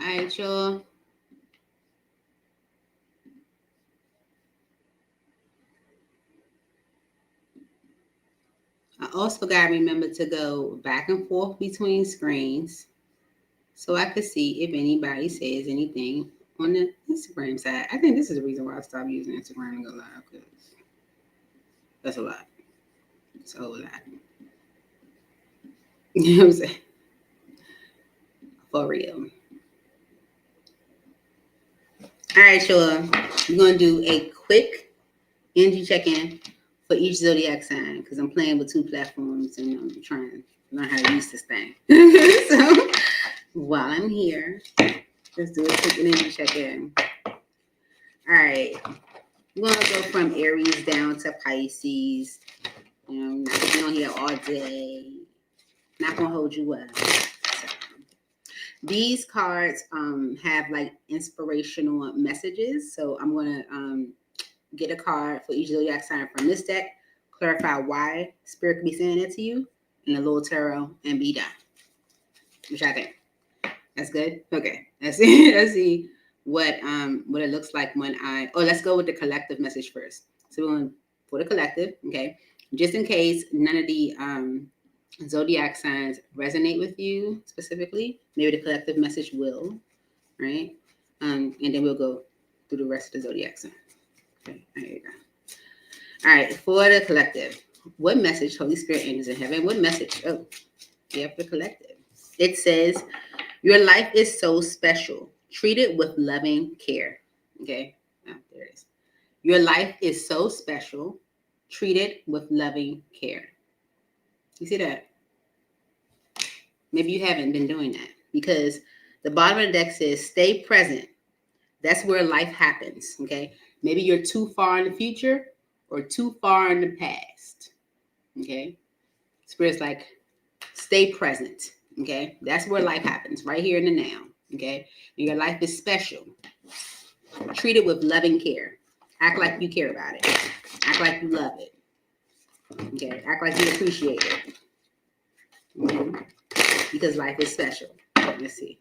All right, y'all. I also got to remember to go back and forth between screens so I could see if anybody says anything on the Instagram side. I think this is the reason why I stopped using Instagram and go live, because that's a lot. It's a whole lot. You know what I'm saying? For real. All right, y'all. We're going to do a quick energy check-in for each zodiac sign because I'm playing with 2 platforms and I'm trying to learn how to use this thing. So while I'm here, let's do a quick energy check-in. All right. We're going to go from Aries down to Pisces. You know, not going to be on here all day. Not going to hold you up. So, these cards have like inspirational messages. So I'm going to get a card for each zodiac sign from this deck, clarify why Spirit could be saying it to you, and a little tarot, and be done. Which I think. That's good? Okay. Let's see what it looks like when let's go with the collective message first. So we're going for the collective, okay? Just in case none of the zodiac signs resonate with you specifically, maybe the collective message will, right? And then we'll go through the rest of the zodiac sign. Okay, there you go. All right, for the collective, what message, Holy Spirit, angels in heaven, what message? Oh, yeah, for the collective. It says, your life is so special. Treat it with loving care. Okay, there it is. Your life is so special. Treat it with loving care. You see that? Maybe you haven't been doing that because the bottom of the deck says, stay present. That's where life happens, okay? Maybe you're too far in the future or too far in the past, okay? Spirit's like, stay present, okay? That's where life happens, right here in the now, okay? And your life is special. Treat it with loving care. Act like you care about it. Act like you love it, okay? Act like you appreciate it, because life is special. Let's see.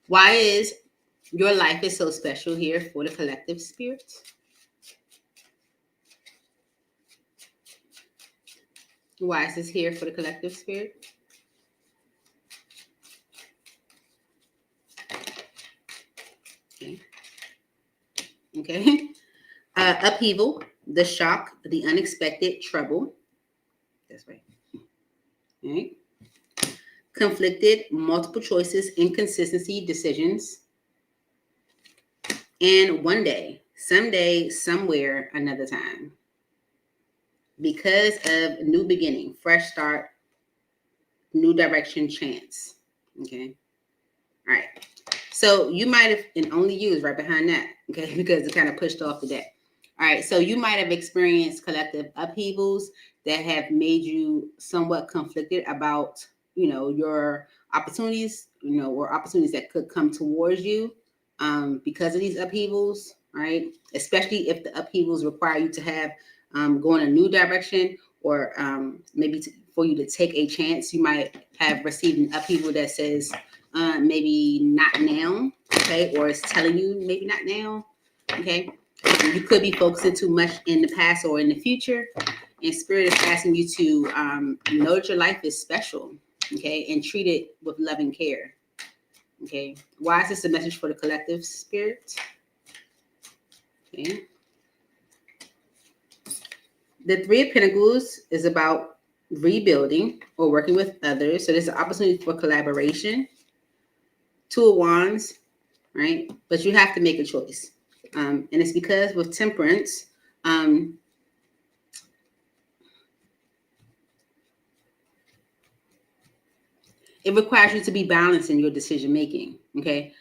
Why is your life is so special here for the collective spirit? Why is this here for the collective spirit? Okay. Upheaval, the shock, the unexpected trouble. That's right. All right. Conflicted, multiple choices, inconsistency, decisions. And one day, someday, somewhere, another time. Because of new beginning, fresh start, new direction, chance. Okay. All right. So you might have, and only you is right behind that, okay, because it kind of pushed off the deck. All right. So you might have experienced collective upheavals that have made you somewhat conflicted about, your opportunities, or opportunities that could come towards you because of these upheavals, right? Especially if the upheavals require you to have go in a new direction or maybe for you to take a chance. You might have received an upheaval that says maybe not now, okay? Or it's telling you maybe not now, okay? You could be focusing too much in the past or in the future. And Spirit is asking you to know that your life is special, okay? And treat it with loving care, okay? Why is this a message for the collective spirit? Okay. The Three of Pentacles is about rebuilding or working with others. So there's an opportunity for collaboration. Two of Wands, right? But you have to make a choice. And it's because with Temperance, it requires you to be balanced in your decision making, okay?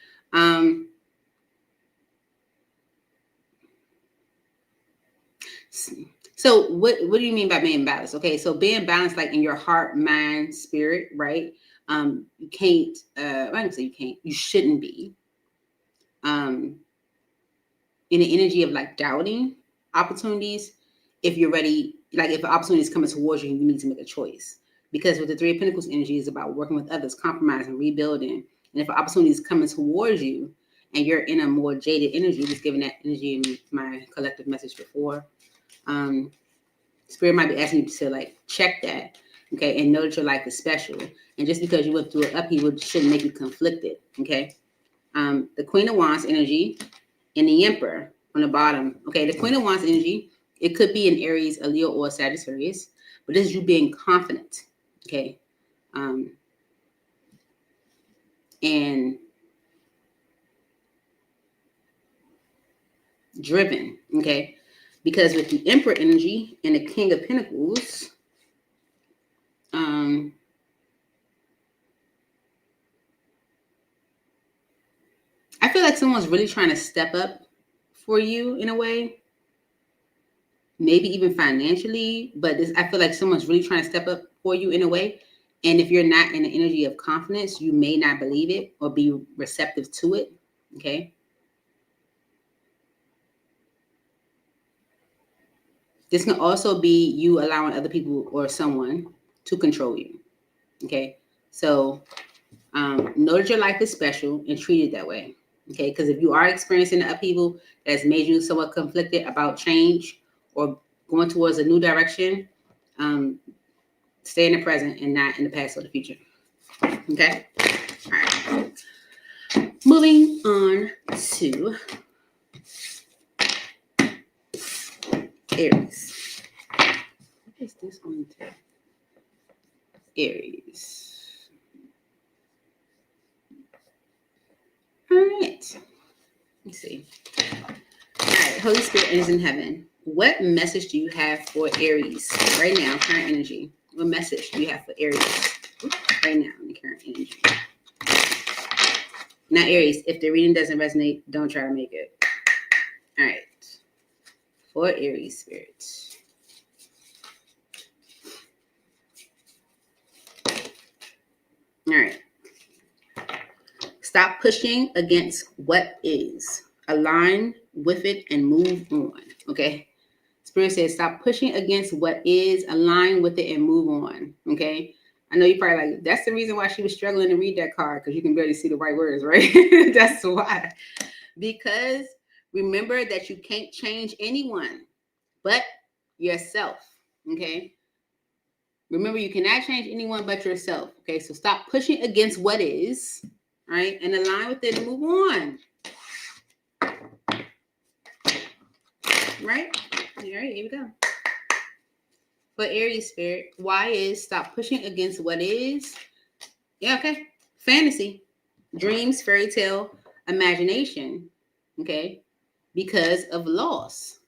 So what do you mean by being balanced? Okay, so being balanced, like in your heart, mind, spirit, right? You can't. I don't say you can't. You shouldn't be. In the energy of like doubting opportunities. If you're ready, like if an opportunity is coming towards you, you need to make a choice. Because with the Three of Pentacles energy is about working with others, compromising, rebuilding, And if an opportunity is coming towards you and you're in a more jaded energy, just giving that energy in my collective message before, Spirit might be asking you to like check that, okay, and know that your life is special. And just because you went through an upheaval shouldn't make you conflicted, okay? The Queen of Wands energy and the Emperor on the bottom. Okay, the Queen of Wands energy, it could be an Aries, a Leo, or a Sagittarius, but this is you being confident, okay? And driven, okay? Because with the Emperor energy and the King of Pentacles, I feel like someone's really trying to step up for you in a way, maybe even financially, but I feel like someone's really trying to step up for you in a way. And if you're not in the energy of confidence, you may not believe it or be receptive to it, okay? This can also be you allowing other people or someone to control you, okay? So know that your life is special and treat it that way, okay? Because if you are experiencing the upheaval that's made you somewhat conflicted about change or going towards a new direction, stay in the present and not in the past or the future, okay? All right. Moving on to Aries. What is this on to? Aries. All right. Let's see. All right. Holy Spirit is in heaven. What message do you have for Aries right now, current energy? What message do you have for Aries right now in the current energy? Now, Aries, if the reading doesn't resonate, don't try to make it. All right. For Aries spirit. All right. Stop pushing against what is. Align with it and move on. Okay. Spirit says stop pushing against what is, align with it and move on. Okay. I know you're probably like, that's the reason why she was struggling to read that card, because you can barely see the right words, right? That's why. Because remember that you can't change anyone but yourself. Okay. Remember, you cannot change anyone but yourself. Okay. So stop pushing against what is, right? And align with it and move on. Right? All right, here we go. For Aries spirit, why is stop pushing against what is? Yeah, okay. Fantasy, dreams, fairy tale, imagination. Okay. Because of loss,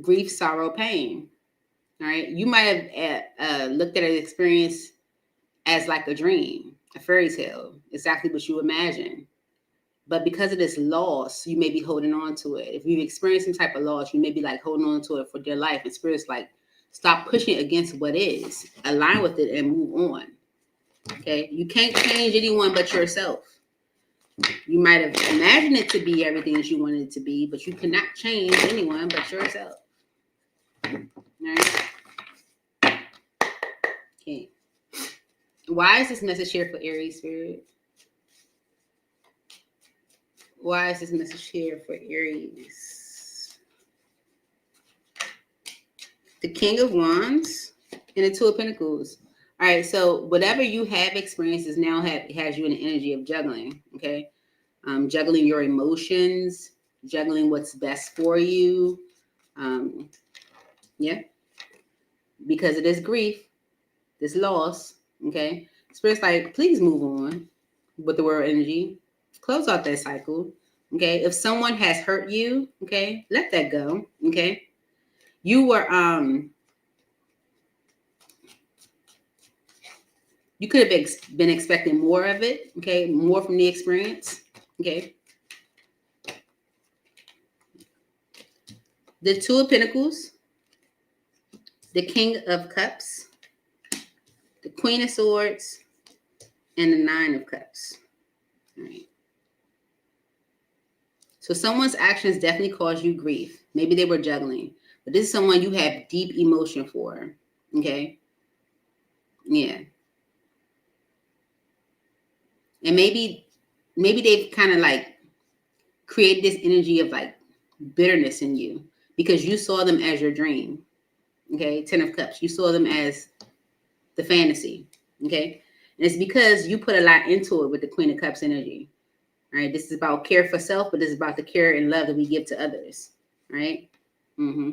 grief, sorrow, pain. All right. You might have looked at an experience as like a dream, a fairy tale, exactly what you imagine. But because of this loss, you may be holding on to it. If you've experienced some type of loss, you may be like holding on to it for dear life. And Spirit's like, stop pushing against what is. Align with it and move on. Okay? You can't change anyone but yourself. You might have imagined it to be everything that you wanted it to be, but you cannot change anyone but yourself. All right? Okay. Why is this message here for Aries spirit? Why is this message here for Aries? The King of Wands and the Two of Pentacles. All right, so whatever you have experienced is now has you in the energy of juggling, okay? Juggling your emotions, juggling what's best for you. Yeah. Because of this grief, this loss, okay? Spirit's like, please move on with the word energy. Close out that cycle, okay? If someone has hurt you, okay, let that go, okay? You were, you could have been expecting more of it, okay? More from the experience, okay? The Two of Pentacles, the King of Cups, the Queen of Swords, and the Nine of Cups, all right? So someone's actions definitely caused you grief. Maybe they were juggling, but this is someone you have deep emotion for, okay? Yeah. And maybe they've kind of like created this energy of like bitterness in you because you saw them as your dream. Okay, 10 of Cups. You saw them as the fantasy. Okay, and it's because you put a lot into it with the Queen of Cups energy. Right, this is about care for self, but this is about the care and love that we give to others. Right. Mm-hmm.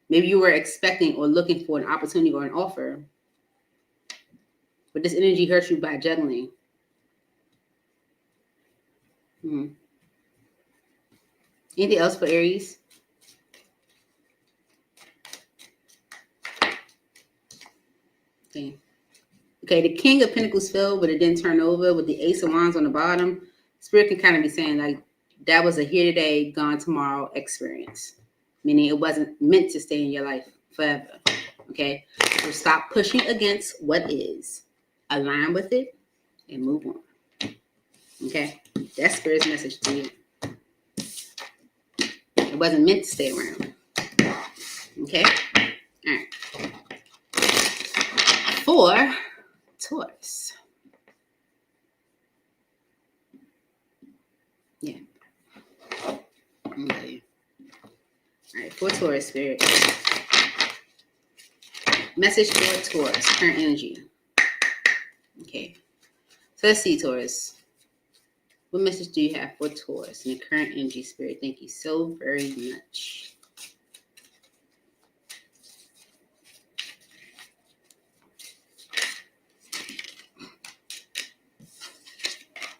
Maybe you were expecting or looking for an opportunity or an offer, but this energy hurts you by juggling. Mm-hmm. Anything else for Aries? Okay. Okay, the King of Pentacles fell, but it didn't turn over with the Ace of Wands on the bottom. Spirit can kind of be saying like that was a here today, gone tomorrow experience. Meaning it wasn't meant to stay in your life forever. Okay? So stop pushing against what is. Align with it and move on. Okay? That's Spirit's message to you. It wasn't meant to stay around. Okay? All right. For Taurus. Yeah. Okay. All right. For Taurus, Spirit. Message for Taurus. Current energy. Okay. So let's see, Taurus. What message do you have for Taurus in the current energy, Spirit? Thank you so very much.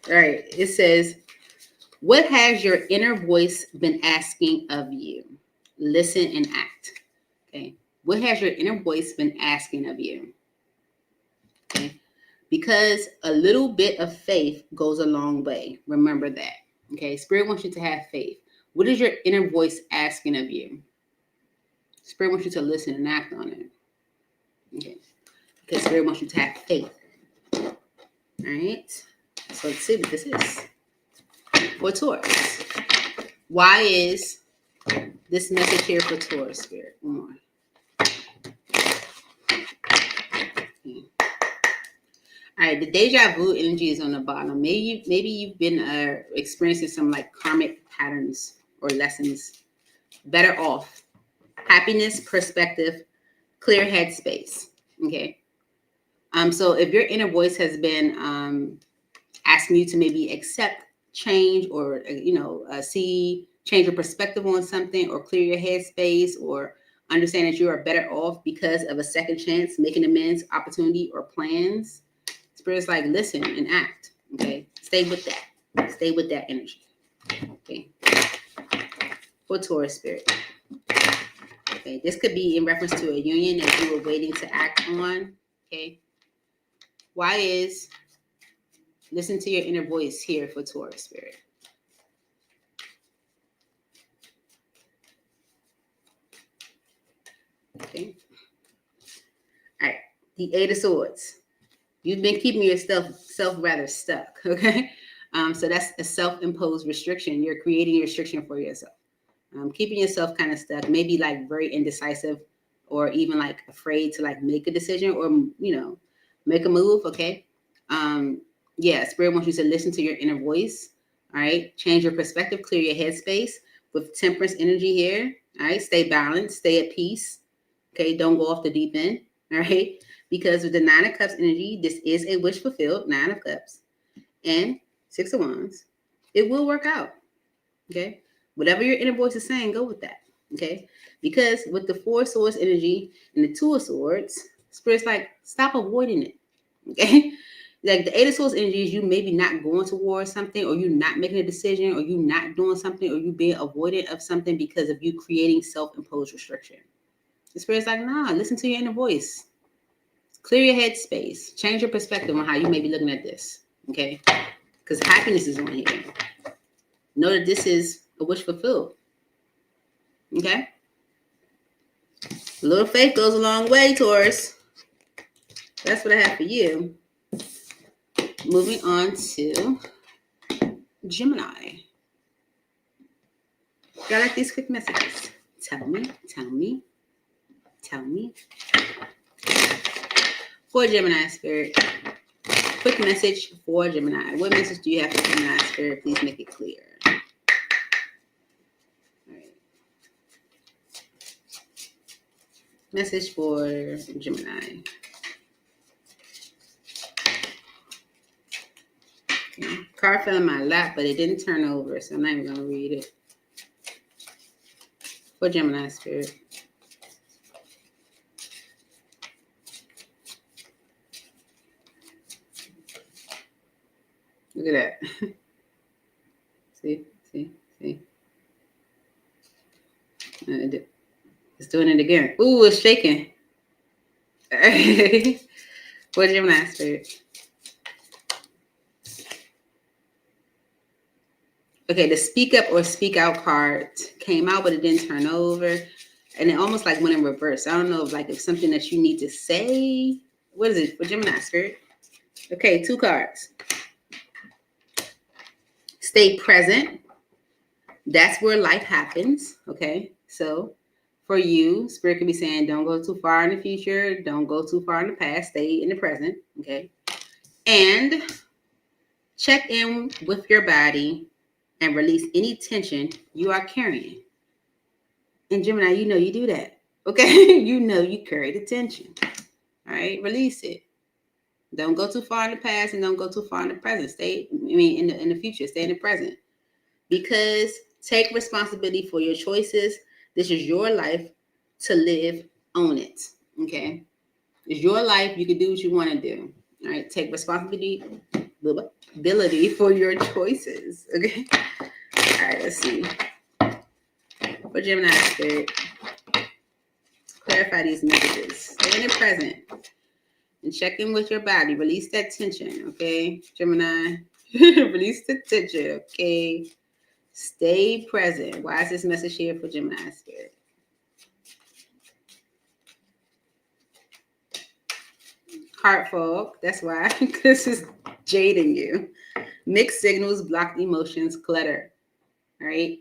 All right. It says, what has your inner voice been asking of you? Listen and act. Okay. What has your inner voice been asking of you? Okay. Because a little bit of faith goes a long way. Remember that. Okay. Spirit wants you to have faith. What is your inner voice asking of you? Spirit wants you to listen and act on it. Okay. Because Spirit wants you to have faith. All right. So let's see what this is. For Taurus. Why is this message here for Taurus, Spirit? One more. Okay. All right, the deja vu energy is on the bottom. Maybe you've been experiencing some like karmic patterns or lessons. Better off. Happiness, perspective, clear headspace. Okay. So if your inner voice has been asking you to maybe accept change or change your perspective on something or clear your headspace or understand that you are better off because of a second chance, making amends, opportunity, or plans. Spirit's like, listen and act. Okay. Stay with that. Stay with that energy. Okay. For Taurus, Spirit. Okay. This could be in reference to a union that you were waiting to act on. Okay. Why is listen to your inner voice here for Taurus, Spirit? Okay. All right. The Eight of Swords. You've been keeping yourself rather stuck. Okay. So that's a self-imposed restriction. You're creating a restriction for yourself. Keeping yourself kind of stuck, maybe like very indecisive or even like afraid to like make a decision or, make a move. Okay. Spirit wants you to listen to your inner voice. All right. Change your perspective, clear your headspace with Temperance energy here. All right. Stay balanced, stay at peace. Okay. Don't go off the deep end. All right. Because with the Nine of Cups energy, this is a wish fulfilled, Nine of Cups and Six of Wands. It will work out. Okay. Whatever your inner voice is saying, go with that. Okay. Because with the Four of Swords energy and the Two of Swords, Spirit's like, stop avoiding it. Okay. Like the Eight of Swords energy is you maybe not going towards something or you not making a decision or you not doing something or you being avoidant of something because of you creating self-imposed restriction. The Spirit's like, nah, listen to your inner voice. Clear your head space. Change your perspective on how you may be looking at this. Okay. Because happiness is on here. Know that this is a wish fulfilled. Okay. A little faith goes a long way, Taurus. That's what I have for you. Moving on to Gemini. Y'all like these quick messages? Tell me. For Gemini, Spirit. quick message for Gemini. What message do you have for Gemini, Spirit? Please make it clear. All right. Message for Gemini. Okay. Card fell in my lap, but it didn't turn over, so I'm not even going to read it. For Gemini, Spirit. Look at that. See. It's doing it again. Ooh, it's shaking. For Gemini, Spirit. Okay, the speak up or speak out card came out, but it didn't turn over. And it almost like went in reverse. I don't know if something that you need to say. What is it for Gemini, Spirit? Okay, 2 cards. Stay present. That's where life happens. Okay, so for you, Spirit could be saying, don't go too far in the future. Don't go too far in the past. Stay in the present. Okay, and check in with your body and release any tension you are carrying. And Gemini, you know you do that. Okay, you know you carry the tension. All right, release it. Don't go too far in the past and don't go too far in the present. Stay, in the future, stay in the present. Because take responsibility for your choices. This is your life to live. Own it. Okay? It's your life. You can do what you want to do. All right? Take responsibility for your choices. Okay? All right, let's see. For Gemini, Spirit, clarify these messages. Stay in the present. And check in with your body. Release that tension, okay? Gemini, release the tension, okay? Stay present. Why is this message here for Gemini, Spirit? Heart fog. That's why. This is jading you. Mixed signals, blocked emotions, clutter. All right?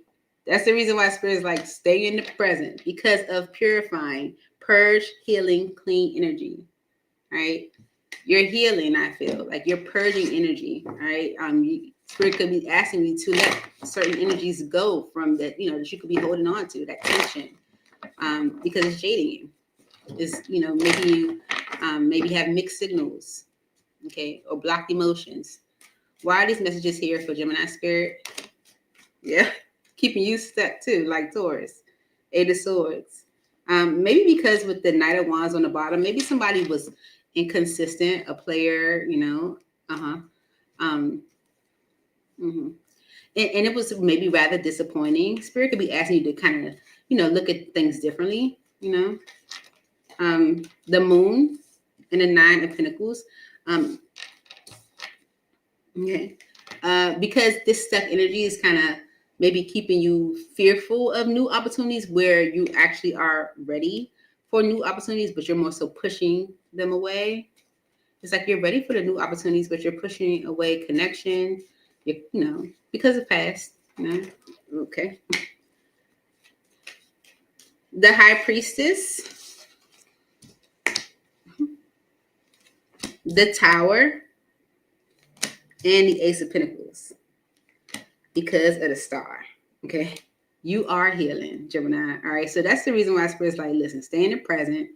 That's the reason why Spirit is like, stay in the present. Because of purifying, purge, healing, clean energy. Right? You're healing, I feel like you're purging energy, right? Spirit could be asking you to let certain energies go from that, that you could be holding on to, that tension, because it's jading you. It's, making you maybe have mixed signals, okay, or blocked emotions. Why are these messages here for Gemini, Spirit? Yeah, keeping you stuck too, like Taurus, 8 of Swords. Maybe because with the Knight of Wands on the bottom, maybe somebody was inconsistent, a player, and it was maybe rather disappointing. Spirit could be asking you to kind of, look at things differently, the Moon and the 9 of Pentacles. Because this stuck energy is kind of maybe keeping you fearful of new opportunities where you actually are ready for new opportunities, but you're more so pushing them away. It's like you're ready for the new opportunities, but you're pushing away connection, because of past, Okay. The High Priestess, the Tower, and the Ace of Pentacles. Because of the Star, okay? You are healing, Gemini, all right? So that's the reason why Spirit's like, listen, stay in the present.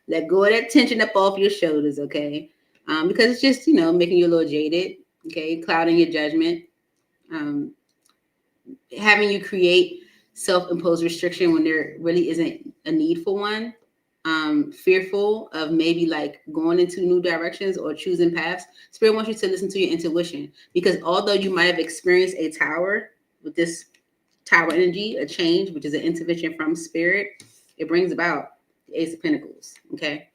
Let go of that tension up off your shoulders, okay? Because it's just, making you a little jaded, okay? Clouding your judgment. Having you create self-imposed restriction when there really isn't a need for one. Fearful of maybe like going into new directions or choosing paths. Spirit wants you to listen to your intuition, because although you might have experienced a tower with this tower energy, a change, which is an intervention from Spirit, it brings about the Ace of Pentacles, okay?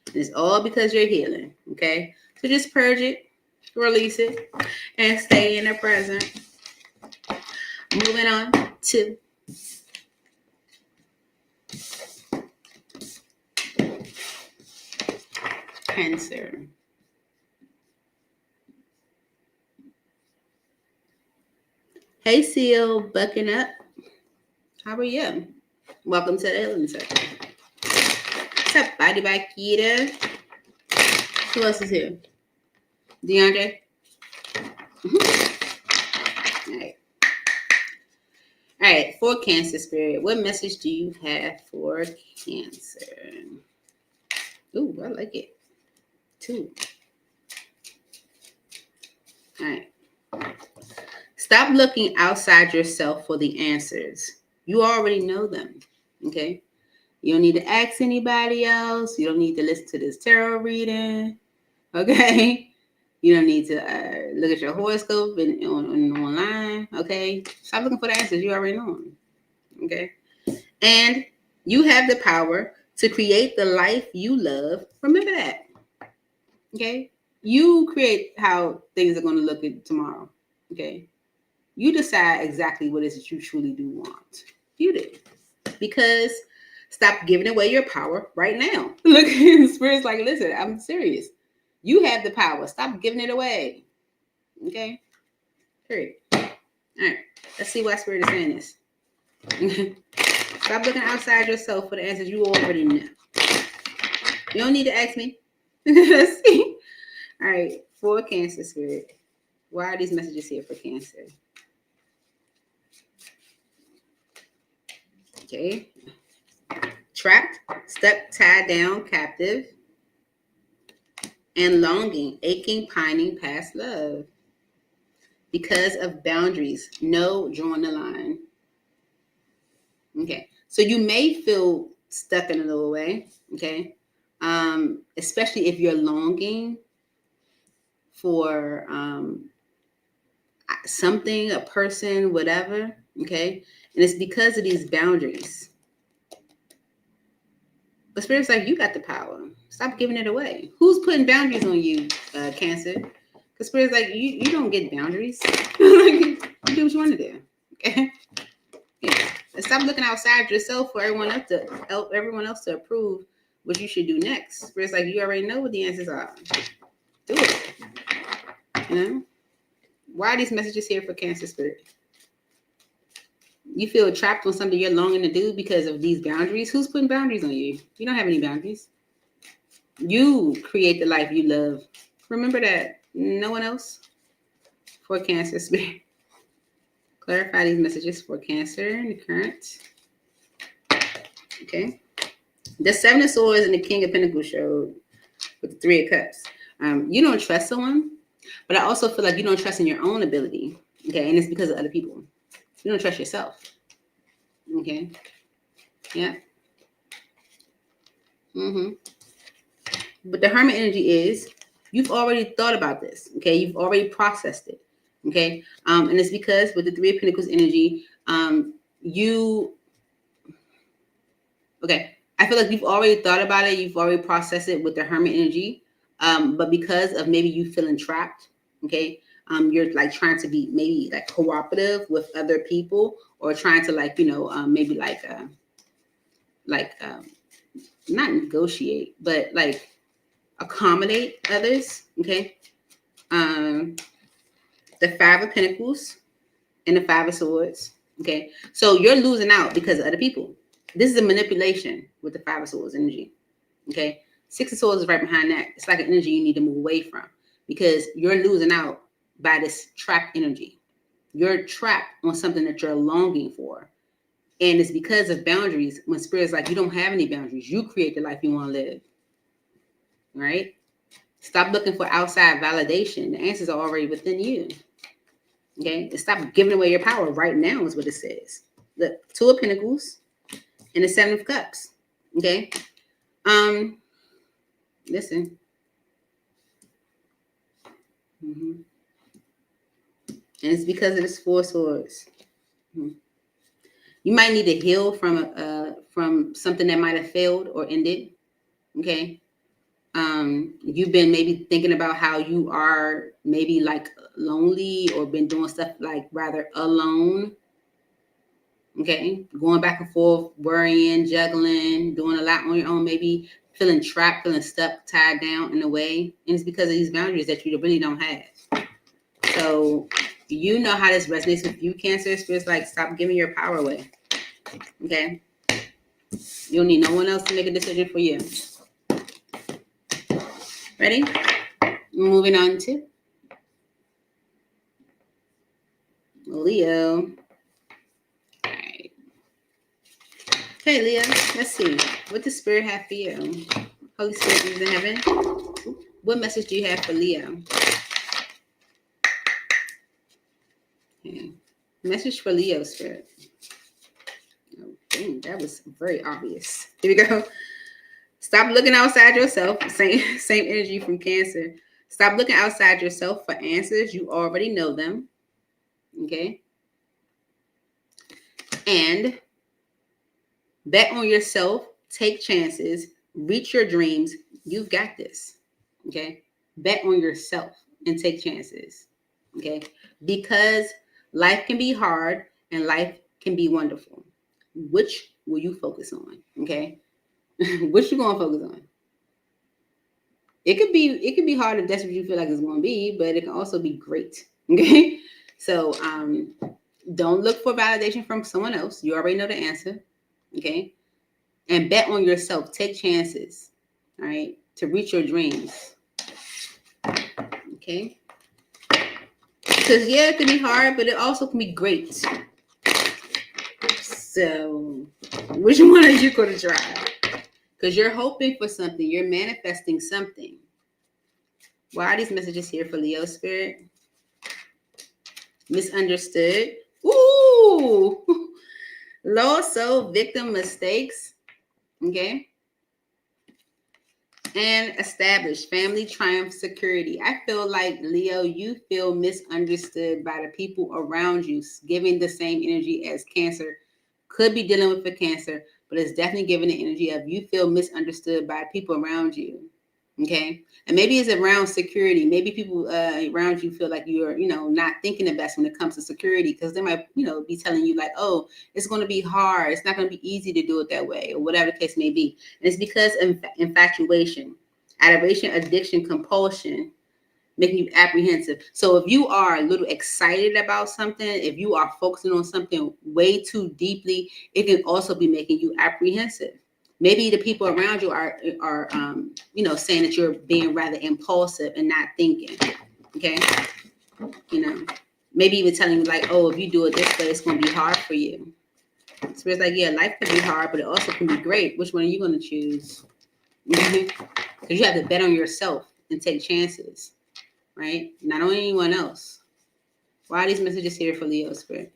And it's all because you're healing, okay? So just purge it, release it, and stay in the present. Moving on to Cancer. Hey, Seal, bucking up. How are you? Welcome to the Healing Circle. What's up, Body by Kita? Who else is here? DeAndre? All right. All right, for Cancer Spirit, what message do you have for Cancer? Ooh, I like it. 2. All right. Stop looking outside yourself for the answers. You already know them. Okay? You don't need to ask anybody else. You don't need to listen to this tarot reading. Okay? You don't need to look at your horoscope online. Okay? Stop looking for the answers. You already know them. Okay? And you have the power to create the life you love. Remember that. Okay? You create how things are going to look tomorrow. Okay? You decide exactly what it is that you truly do want. You do. Because stop giving away your power right now. Look, Spirit's like, listen, I'm serious. You have the power. Stop giving it away. Okay? Period. All right. Let's see why Spirit is saying this. Stop looking outside yourself for the answers you already know. You don't need to ask me. Let's see. All right. For Cancer Spirit. Why are these messages here for Cancer? Okay. Trapped, stuck, tied down, captive, and longing, aching, pining past love. Because of boundaries. No drawing the line. Okay. So you may feel stuck in a little way. Okay. Especially if you're longing for something, a person, whatever. Okay. And it's because of these boundaries. But Spirit's like, you got the power. Stop giving it away. Who's putting boundaries on you, Cancer? Because Spirit's like, you don't get boundaries. You do what you want to do. Okay? Yeah. And stop looking outside yourself for everyone else to help everyone else to approve what you should do next. Spirit's like, you already know what the answers are. Do it. You know? Why are these messages here for Cancer Spirit? You feel trapped on something you're longing to do because of these boundaries. Who's putting boundaries on you? You don't have any boundaries. You create the life you love. Remember that. No one else. For Cancer Spirit. Clarify these messages for Cancer and the current. Okay. The 7 of Swords and the King of Pentacles showed with the 3 of Cups. You don't trust someone, but I also feel like you don't trust in your own ability. Okay. And it's because of other people. You don't trust yourself. Okay. Yeah. But the Hermit energy is you've already thought about this. Okay. You've already processed it. Okay. And it's because with the 3 of Pentacles energy, okay. I feel like you've already thought about it. You've already processed it with the Hermit energy. But because of maybe you feeling trapped, okay, you're like trying to be maybe like cooperative with other people or trying to like, maybe not negotiate, but like accommodate others. Okay. The 5 of Pentacles and the 5 of Swords. Okay. So you're losing out because of other people. This is a manipulation with the 5 of Swords energy. Okay. 6 of Swords is right behind that. It's like an energy you need to move away from because you're losing out by this trapped energy. You're trapped on something that you're longing for. And it's because of boundaries. When Spirit's like, you don't have any boundaries. You create the life you want to live. Right? Stop looking for outside validation. The answers are already within you. Okay? And stop giving away your power right now is what it says. The 2 of Pentacles and the 7 of Cups. Okay? Listen. And it's because of this 4 of Swords. You might need to heal from something that might have failed or ended. Okay. You've been maybe thinking about how you are maybe like lonely or been doing stuff like rather alone. Okay. Going back and forth, worrying, juggling, doing a lot on your own, maybe feeling trapped, feeling stuck, tied down in a way. And it's because of these boundaries that you really don't have. So you know how this resonates with you, Cancer. Spirit's like, stop giving your power away. Okay. You don't need no one else to make a decision for you. Ready? Moving on to Leo. All right. Okay, Leo, let's see. What does Spirit have for you? Holy Spirit is in heaven. What message do you have for Leo? Okay. Message for Leo, Spirit. Oh, dang, that was very obvious. Here we go. Stop looking outside yourself. Same energy from Cancer. Stop looking outside yourself for answers. You already know them. Okay. And bet on yourself. Take chances. Reach your dreams. You've got this. Okay. Bet on yourself and take chances. Okay. Because life can be hard and life can be wonderful. Which will you focus on? Okay. What you gonna focus on? It could be hard if that's what you feel like it's gonna be, but it can also be great. Okay. So don't look for validation from someone else. You already know the answer. Okay. And bet on yourself. Take chances. All right. To reach your dreams. Okay. Because yeah, it can be hard, but it also can be great. So which one are you gonna try? Because you're hoping for something, you're manifesting something. Why are these messages here for Leo Spirit? Misunderstood. Ooh. Lost soul, victim mistakes. Okay. And established family triumph security. I feel like, Leo, you feel misunderstood by the people around you, giving the same energy as Cancer. Could be dealing with the Cancer, but it's definitely giving the energy of you feel misunderstood by people around you. Okay. And maybe it's around security. Maybe people around you feel like you're, not thinking the best when it comes to security, because they might, be telling you like, oh, it's going to be hard. It's not going to be easy to do it that way, or whatever the case may be. And it's because of infatuation, adoration, addiction, compulsion, making you apprehensive. So if you are a little excited about something, if you are focusing on something way too deeply, it can also be making you apprehensive. Maybe the people around you are saying that you're being rather impulsive and not thinking. Okay. Maybe even telling you like, oh, if you do it this way, it's going to be hard for you. So it's like, yeah, life can be hard, but it also can be great. Which one are you going to choose? Because you have to bet on yourself and take chances. Right? Not on anyone else. Why are these messages here for Leo Spirit?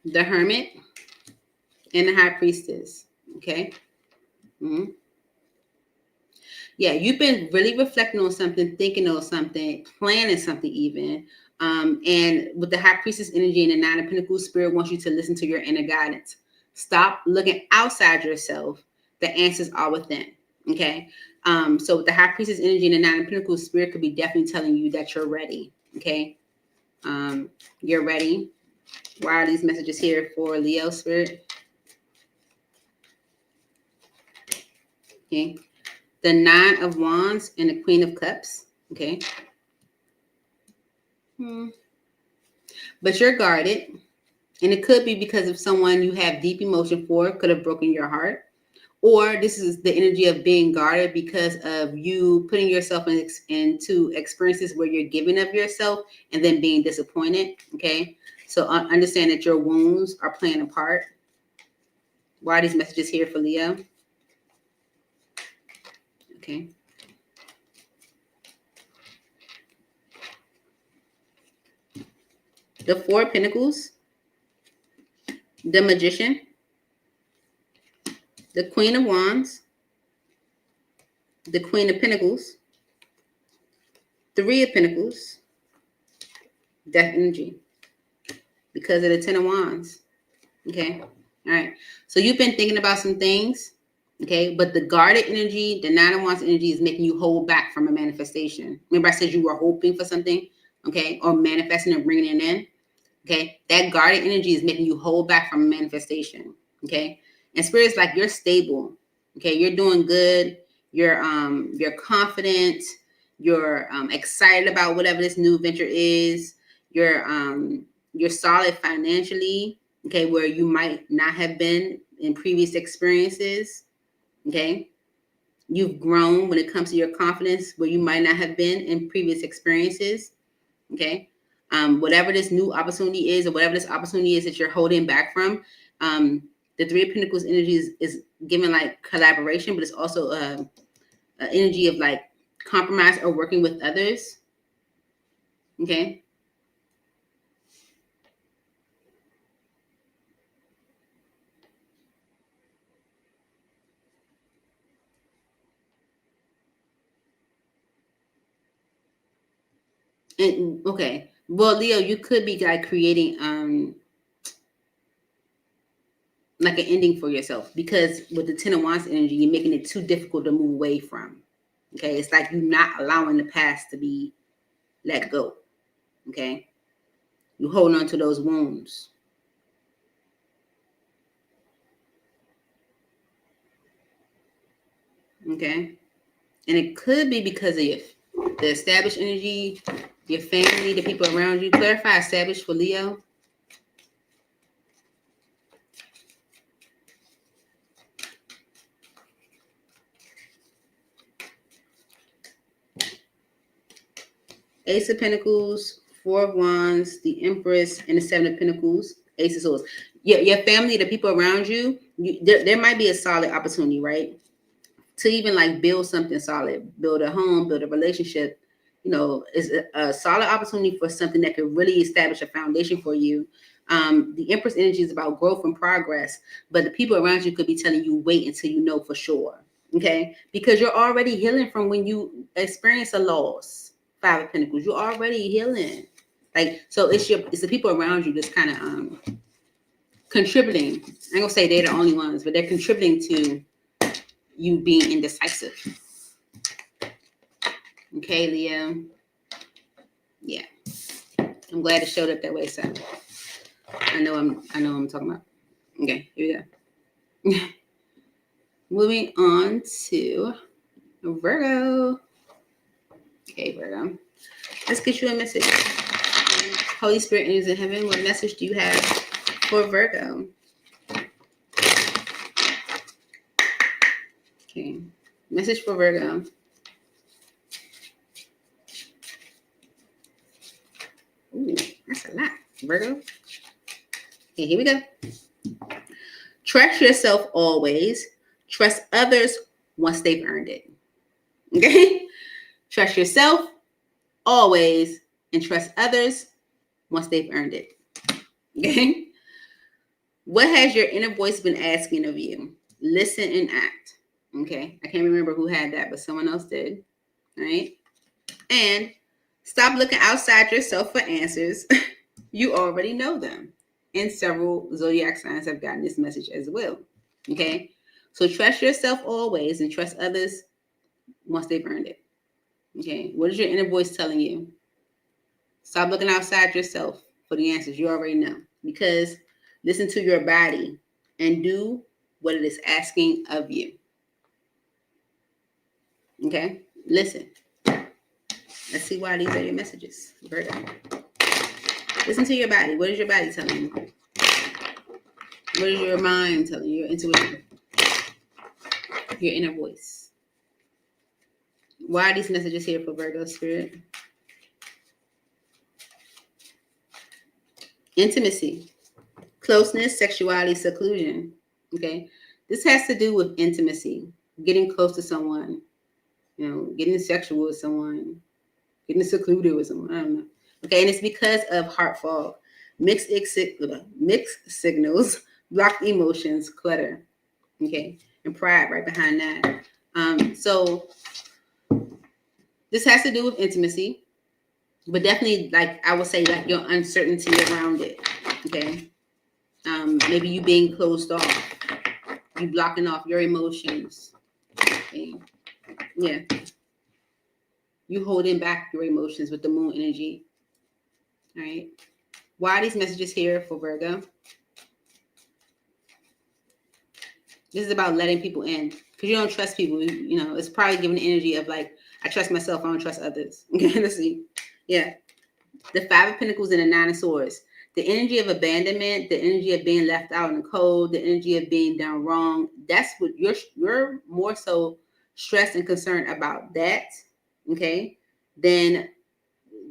The Hermit and the High Priestess. Okay. Mm-hmm. Yeah, you've been really reflecting on something, thinking on something, planning something even. And with the High Priestess energy and the Nine of Pentacles, Spirit wants you to listen to your inner guidance. Stop looking outside yourself. The answers are within. Okay. So with the High Priestess energy and the Nine of Pentacles, Spirit could be definitely telling you that you're ready. Okay. You're ready. Why are these messages here for Leo Spirit? Okay. The Nine of Wands and the Queen of Cups. Okay. But you're guarded. And it could be because of someone you have deep emotion for, could have broken your heart. Or this is the energy of being guarded because of you putting yourself into experiences where you're giving of yourself and then being disappointed. Okay. So understand that your wounds are playing a part. Why are these messages here for Leo? Okay. The Four of Pentacles, the Magician, the Queen of Wands, the Queen of Pentacles, Three of Pentacles, Death energy, because of the Ten of Wands. Okay. All right. So you've been thinking about some things. Okay. But the guarded energy, the Nine of Wands energy is making you hold back from a manifestation. Remember I said you were hoping for something, okay, or manifesting and bringing it in. Okay. That guarded energy is making you hold back from a manifestation. Okay. And Spirit's like, you're stable. Okay. You're doing good. You're confident. You're excited about whatever this new venture is. You're solid financially. Okay. Where you might not have been in previous experiences. Okay. You've grown when it comes to your confidence where you might not have been in previous experiences. Okay. Whatever this new opportunity is, or whatever this opportunity is that you're holding back from, the Three of Pentacles energy is giving like collaboration, but it's also an energy of like compromise or working with others. Okay. And okay, well, Leo, you could be like creating like an ending for yourself, because with the Ten of Wands energy, you're making it too difficult to move away from. Okay, it's like you're not allowing the past to be let go. Okay, you're holding on to those wounds. Okay, and it could be because of the established energy, your family, the people around you. Clarify established for Leo. Ace of Pentacles, Four of Wands, the Empress, and the Seven of Pentacles, Ace of Swords. Your family, the people around you, there might be a solid opportunity, right? To even like build something solid, build a home, build a relationship. You know, is a solid opportunity for something that could really establish a foundation for you. The Empress energy is about growth and progress, but the people around you could be telling you, wait until you know for sure. Okay, because you're already healing from when you experience a loss. Five of Pentacles, you're already healing. Like, so it's the people around you that's kind of contributing. I ain't gonna say they're the only ones, but they're contributing to you being indecisive. Okay, Leo. Yeah, I'm glad it showed up that way. So I know I'm talking about. Okay, here we go. Moving on to Virgo. Okay, Virgo. Let's get you a message. Holy Spirit is in heaven. What message do you have for Virgo? Okay, message for Virgo. Ooh, that's a lot, Virgo. Okay, here we go. Trust yourself always. Trust others once they've earned it. Okay? Trust yourself always and trust others once they've earned it. Okay? What has your inner voice been asking of you? Listen and act. Okay? I can't remember who had that, but someone else did. All right? And stop looking outside yourself for answers. You already know them. And several zodiac signs have gotten this message as well. Okay? So trust yourself always and trust others once they've earned it. Okay? What is your inner voice telling you? Stop looking outside yourself for the answers. You already know. Because listen to your body and do what it is asking of you. Okay? Listen. Let's see why these are your messages, Virgo. Listen to your body. What is your body telling you? What is your mind telling you? Your intuition. Your inner voice. Why are these messages here for Virgo Spirit? Intimacy, closeness, sexuality, seclusion. Okay, this has to do with intimacy, getting close to someone, getting sexual with someone, getting secluded with someone. I don't know. Okay, and it's because of heart fog, mixed signals, blocked emotions, clutter. Okay, and pride right behind that. So this has to do with intimacy, but definitely, like I would say, like your uncertainty around it. Okay, maybe you being closed off, you blocking off your emotions. Okay? Yeah, you holding back your emotions with the moon energy. All right. Why are these messages here for Virgo? This is about letting people in, because you don't trust people. It's probably giving the energy of like, I trust myself, I don't trust others. Okay, let's see. Yeah. The Five of Pentacles and the Nine of Swords. The energy of abandonment, the energy of being left out in the cold, the energy of being done wrong. That's what you're more so stressed and concerned about that, okay, than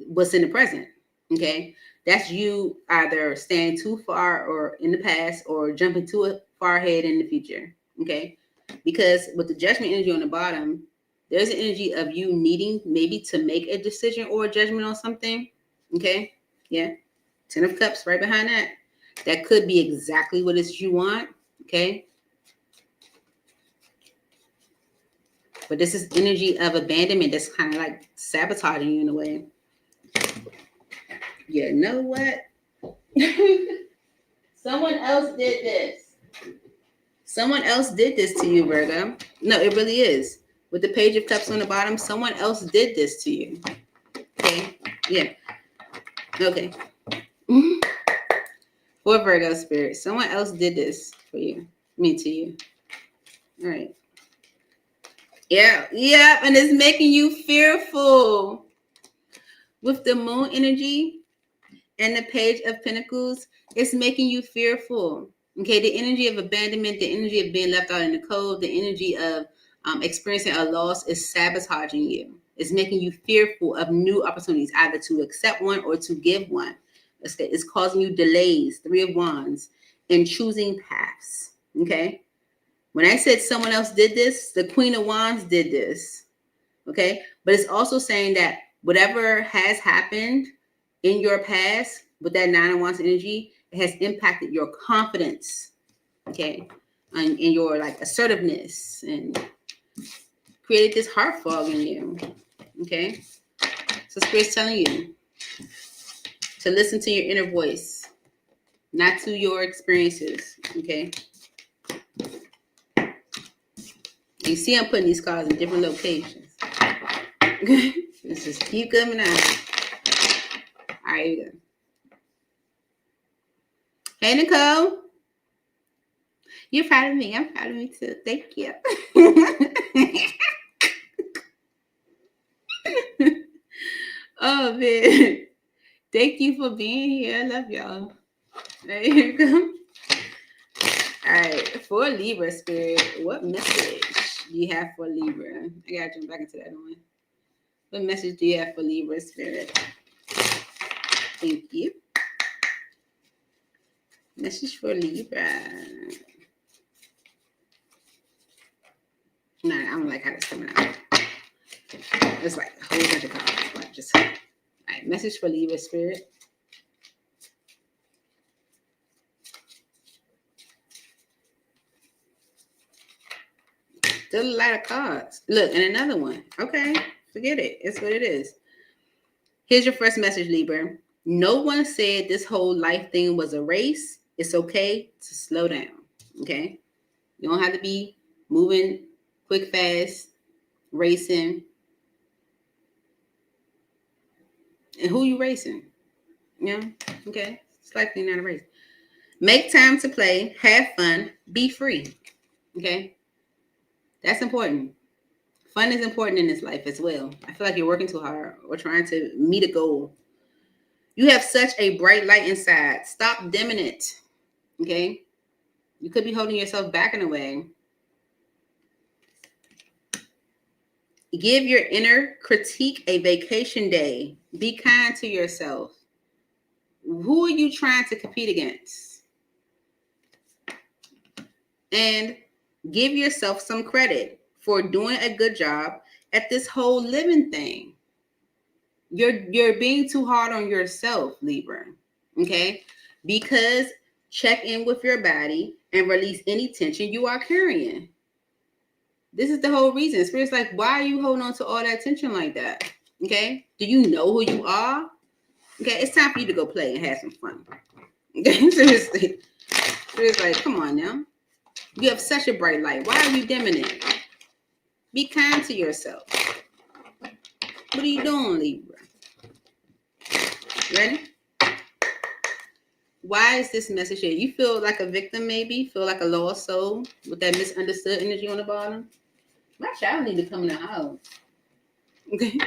what's in the present. Okay, that's you either staying too far or in the past or jumping too far ahead in the future. Okay, because with the judgment energy on the bottom, there's an energy of you needing maybe to make a decision or a judgment on something. Okay, yeah, 10 of Cups right behind that. That could be exactly what it is you want. Okay, but this is energy of abandonment that's kind of like sabotaging you in a way. You know what? Someone else did this. Someone else did this to you, Virgo. No, it really is. With the Page of Cups on the bottom, someone else did this to you. Okay? Yeah. Okay. For Virgo spirit, someone else did this for you. To you. All right. Yeah. Yeah. And it's making you fearful. With the Moon energy and the Page of Pentacles, it's making you fearful. Okay, the energy of abandonment, the energy of being left out in the cold, the energy of experiencing a loss is sabotaging you. It's making you fearful of new opportunities, either to accept one or to give one. It's causing you delays, 3 of Wands, in choosing paths. Okay, when I said someone else did this, the Queen of Wands did this. Okay, but it's also saying that whatever has happened in your past with that 9 of Wands energy, it has impacted your confidence, okay, and your like assertiveness, and created this heart fog in you. Okay, so Spirit's telling you to listen to your inner voice, not to your experiences. Okay, you see I'm putting these cards in different locations. Let's just keep coming out. All right, here we go. Hey, Nicole. You're proud of me. I'm proud of me too. Thank you. Oh, man. Thank you for being here. I love y'all. Right, here we go. All right. For Libra spirit, what message do you have for Libra? I got to jump back into that one. What message do you have for Libra spirit? Thank you. Message for Libra. Nah, I don't like how it's coming out. It's like a whole bunch of cards, but just all right. Message for Libra spirit. Still a lot of cards. Look, and another one. Okay, forget it. It's what it is. Here's your first message, Libra. No one said this whole life thing was a race. It's okay to slow down. Okay, you don't have to be moving quick, fast, racing. And who you racing? Yeah, okay. It's likely not a race. Make time to play, have fun, be free. Okay, that's important. Fun is important in this life as well. I feel like you're working too hard or trying to meet a goal. You have such a bright light inside. Stop dimming it. Okay, you could be holding yourself back in a way. Give your inner critique a vacation day. Be kind to yourself. Who are you trying to compete against? And give yourself some credit for doing a good job at this whole living thing. You're being too hard on yourself, Libra. Okay? Because check in with your body and release any tension you are carrying. This is the whole reason. Spirit's like, why are you holding on to all that tension like that? Okay? Do you know who you are? Okay, it's time for you to go play and have some fun. Okay, seriously. Spirit's like, come on now. You have such a bright light. Why are you dimming it? Be kind to yourself. What are you doing, Libra? Ready? Why is this message here? You feel like a victim, maybe? Feel like a lost soul with that misunderstood energy on the bottom? My child need to come in the house. Okay.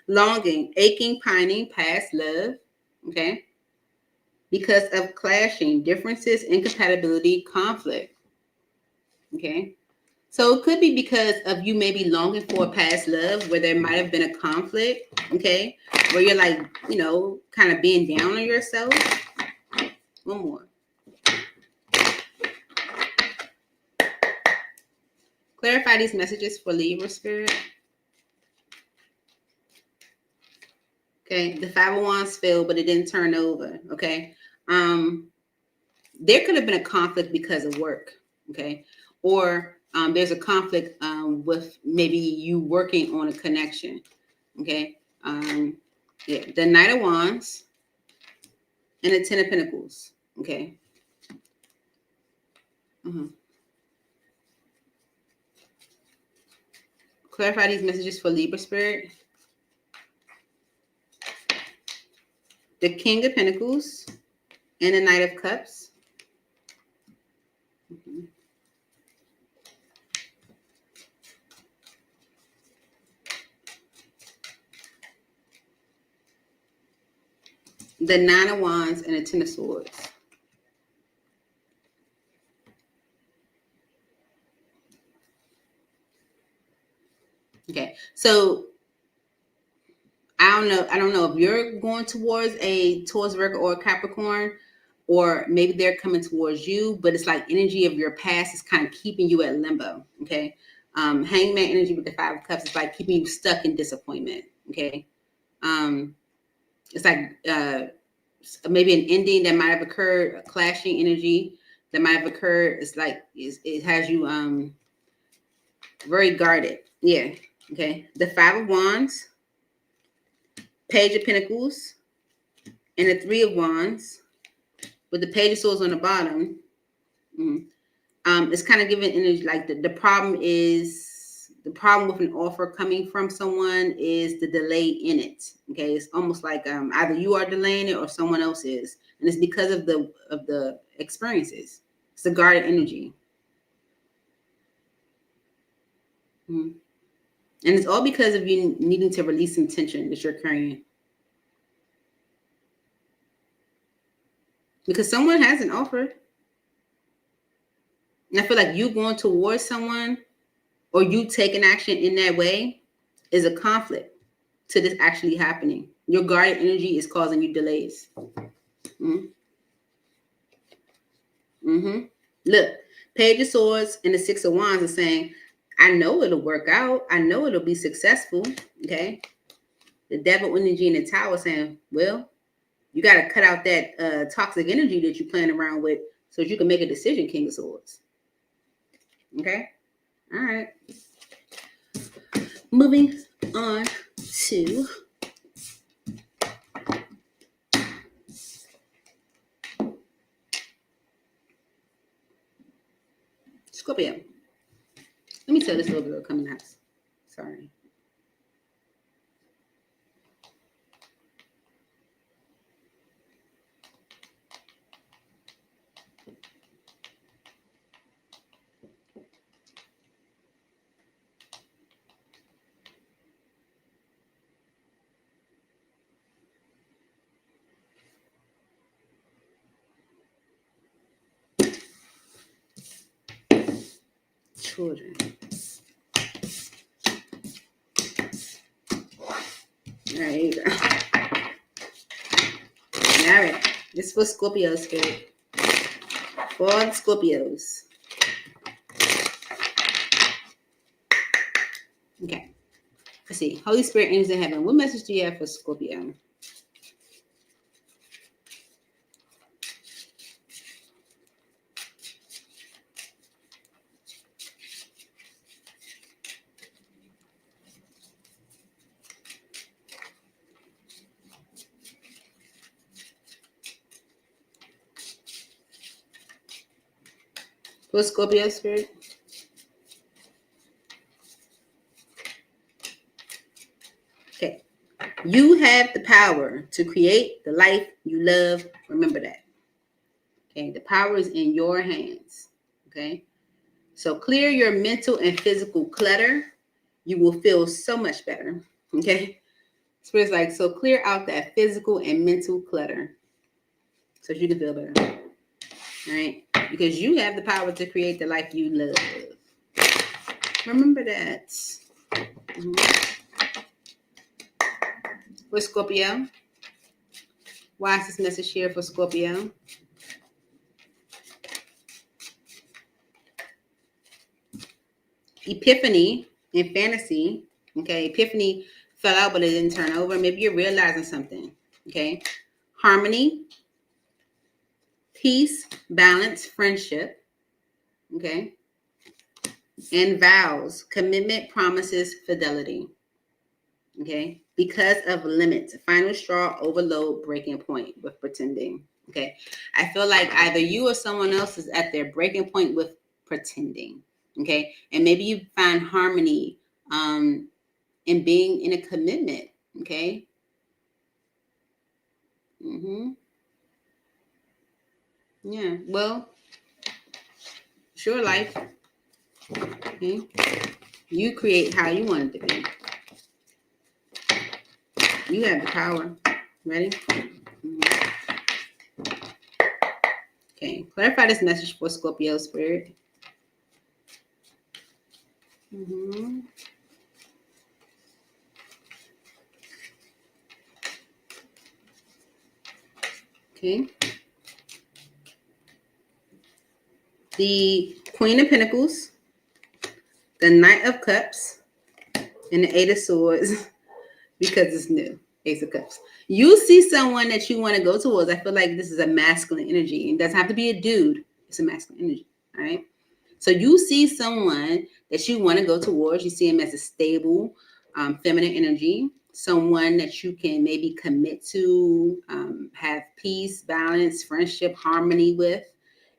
Longing, aching, pining, past love. Okay. Because of clashing, differences, incompatibility, conflict. Okay. So it could be because of you maybe longing for a past love where there might have been a conflict, okay? Where you're like, you know, kind of being down on yourself. One more. Clarify these messages for Libra spirit. Okay, the 5 of Wands fell, but it didn't turn over, okay? There could have been a conflict because of work, okay? Or there's a conflict with maybe you working on a connection, okay? Yeah, the Knight of Wands and the 10 of Pentacles, okay? Clarify these messages for Libra spirit. The King of Pentacles and the Knight of Cups. The 9 of Wands and the 10 of Swords. Okay, so I don't know if you're going towards a Taurus, Virgo, or Capricorn, or maybe they're coming towards you, but it's like energy of your past is kind of keeping you at limbo. Okay, Hangman energy with the 5 of Cups is like keeping you stuck in disappointment. Okay, it's like maybe an ending that might have occurred, a clashing energy that might have occurred. It's like it has you very guarded. Yeah. Okay, the 5 of Wands, Page of Pentacles, and the 3 of Wands with the Page of Swords on the bottom. It's kind of giving energy like the problem with an offer coming from someone is the delay in it. Okay, it's almost like either you are delaying it or someone else is, and it's because of the experiences. It's the guarded energy. And it's all because of you needing to release some tension that you're carrying. Because someone has an offer. And I feel like you going towards someone or you taking action in that way is a conflict to this actually happening. Your guarded energy is causing you delays. Look, Page of Swords and the 6 of Wands are saying, I know it'll work out. I know it'll be successful. Okay. The Devil energy in the Tower saying, well, you got to cut out that toxic energy that you're playing around with so that you can make a decision, King of Swords. Okay. All right. Moving on to Scorpio. Let me tell this little girl coming out. Sorry. Children. All right. All right. This is for Scorpio spirit. For all the Scorpios. Okay. Let's see. Holy Spirit, angels in heaven. What message do you have for Scorpio? For Scorpio spirit? Okay. You have the power to create the life you love. Remember that. Okay. The power is in your hands. Okay. So clear your mental and physical clutter. You will feel so much better. Okay. Spirit's like, so clear out that physical and mental clutter so you can feel better. All right. Because you have the power to create the life you love. Remember that. Mm-hmm. For Scorpio, why is this message here for Scorpio? Epiphany in fantasy. Okay, epiphany fell out, but it didn't turn over. Maybe you're realizing something. Okay, harmony, peace, balance, friendship. Okay, and vows, commitment, promises, fidelity. Okay, because of limits, final straw, overload, breaking point with pretending. Okay, I feel like either you or someone else is at their breaking point with pretending. Okay, and maybe you find harmony in being in a commitment. Okay. Yeah. Well, sure, life. Okay. You create how you want it to be. You have the power. Ready? Okay. Clarify this message for Scorpio spirit. Okay. The Queen of Pentacles, the Knight of Cups, and the Eight of Swords, because it's new. Ace of Cups. You see someone that you want to go towards. I feel like this is a masculine energy. It doesn't have to be a dude. It's a masculine energy. All right. So you see someone that you want to go towards. You see him as a stable, feminine energy. Someone that you can maybe commit to, have peace, balance, friendship, harmony with.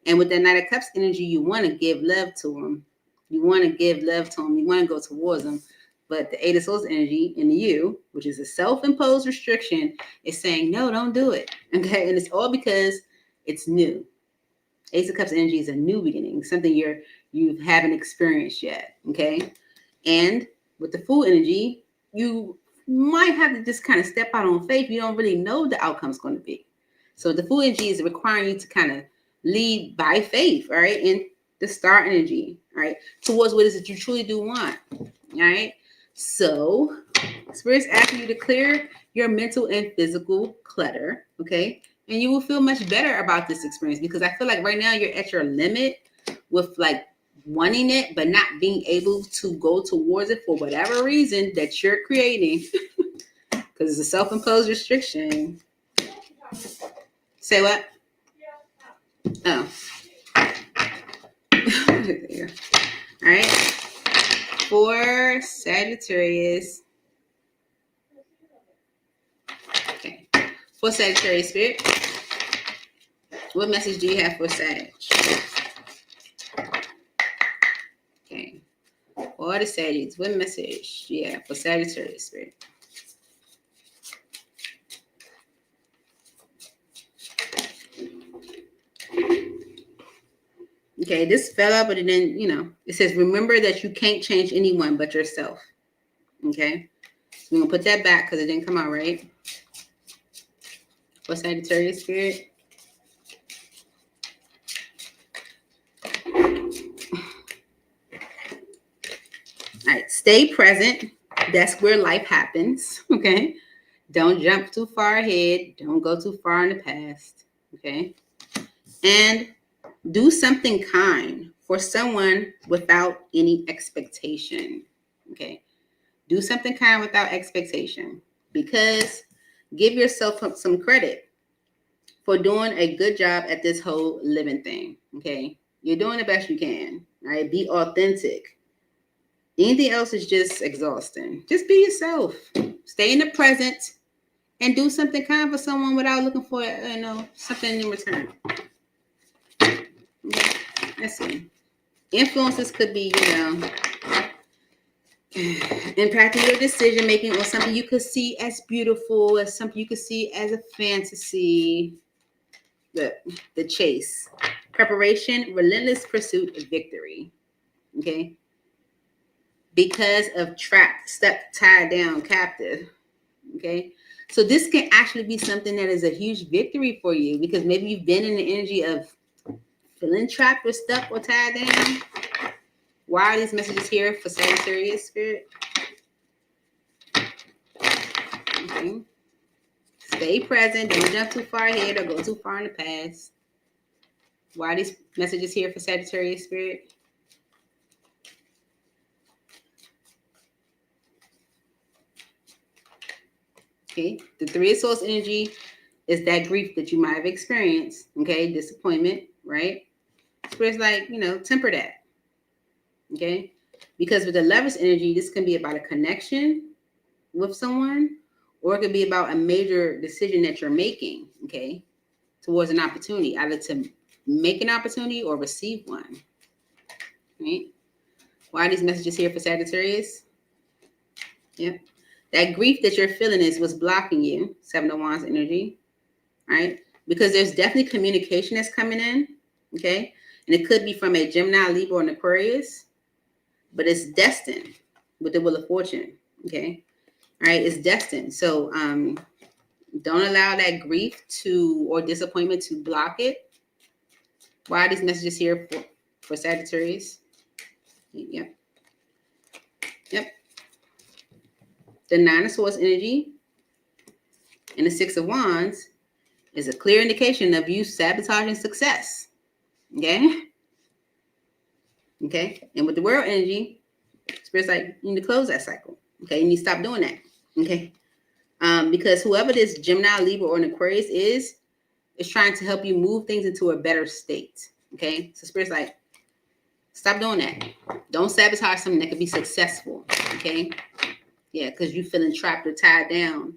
And with that Knight of Cups energy, you want to give love to him. You want to give love to him. You want to go towards him. But the Eight of Swords energy in you, which is a self-imposed restriction, is saying, no, don't do it. Okay. And it's all because it's new. Ace of Cups energy is a new beginning, something you haven't experienced yet. Okay. And with the Fool energy, you might have to just kind of step out on faith. You don't really know what the outcome's going to be. So the Fool energy is requiring you to kind of lead by faith, all right? And the Star energy, all right, towards what it is that you truly do want. All right. So Spirit's asking you to clear your mental and physical clutter, okay? And you will feel much better about this experience, because I feel like right now you're at your limit with like wanting it, but not being able to go towards it for whatever reason that you're creating, because it's a self-imposed restriction. Say what? Oh. All right. For Sagittarius. Okay. For Sagittarius spirit, what message do you have for Sag? Okay. For the Sagittarius, what message do you have for Sagittarius spirit? Okay, this fell out, but it didn't, it says, remember that you can't change anyone but yourself. Okay. So we're going to put that back because it didn't come out right. For Sagittarius spirit. All right, stay present. That's where life happens. Okay. Don't jump too far ahead. Don't go too far in the past. Okay. And do something kind for someone without any expectation. Okay. Do something kind without expectation, because give yourself some credit for doing a good job at this whole living thing. Okay. You're doing the best you can. Right. Be authentic. Anything else is just exhausting. Just be yourself. Stay in the present and do something kind for someone without looking for, something in return. Okay. Let's see. Influences could be, impacting your decision making, or something you could see as beautiful, as something you could see as a fantasy. The chase, preparation, relentless pursuit of victory. Okay. Because of trapped, stuck, tied down, captive. Okay. So this can actually be something that is a huge victory for you, because maybe you've been in the energy of feeling trapped or stuck or tied down. Why are these messages here for Sagittarius, Spirit? Okay. Stay present. Don't jump too far ahead or go too far in the past. Why are these messages here for Sagittarius, Spirit? Okay. The Three of Swords energy is that grief that you might have experienced. Okay. Disappointment, right? Spirit's like, temper that. Okay. Because with the Lovers energy, this can be about a connection with someone, or it could be about a major decision that you're making, okay, towards an opportunity, either to make an opportunity or receive one. Right? Why are these messages here for Sagittarius? Yep. That grief that you're feeling is what's blocking you, Seven of Wands energy, right? Because there's definitely communication that's coming in, okay? And it could be from a Gemini, Libra, or an Aquarius, but it's destined with the Wheel of Fortune, okay? All right, it's destined. So don't allow that grief or disappointment to block it. Why are these messages here for Sagittarius? Yep. The Nine of Swords energy and the Six of Wands is a clear indication of you sabotaging success. Okay? Okay? And with the World energy, Spirit's like, you need to close that cycle. Okay? You need to stop doing that. Okay? Because whoever this Gemini, Libra, or an Aquarius is trying to help you move things into a better state. Okay? So Spirit's like, stop doing that. Don't sabotage something that could be successful. Okay? Yeah, because you're feeling trapped or tied down.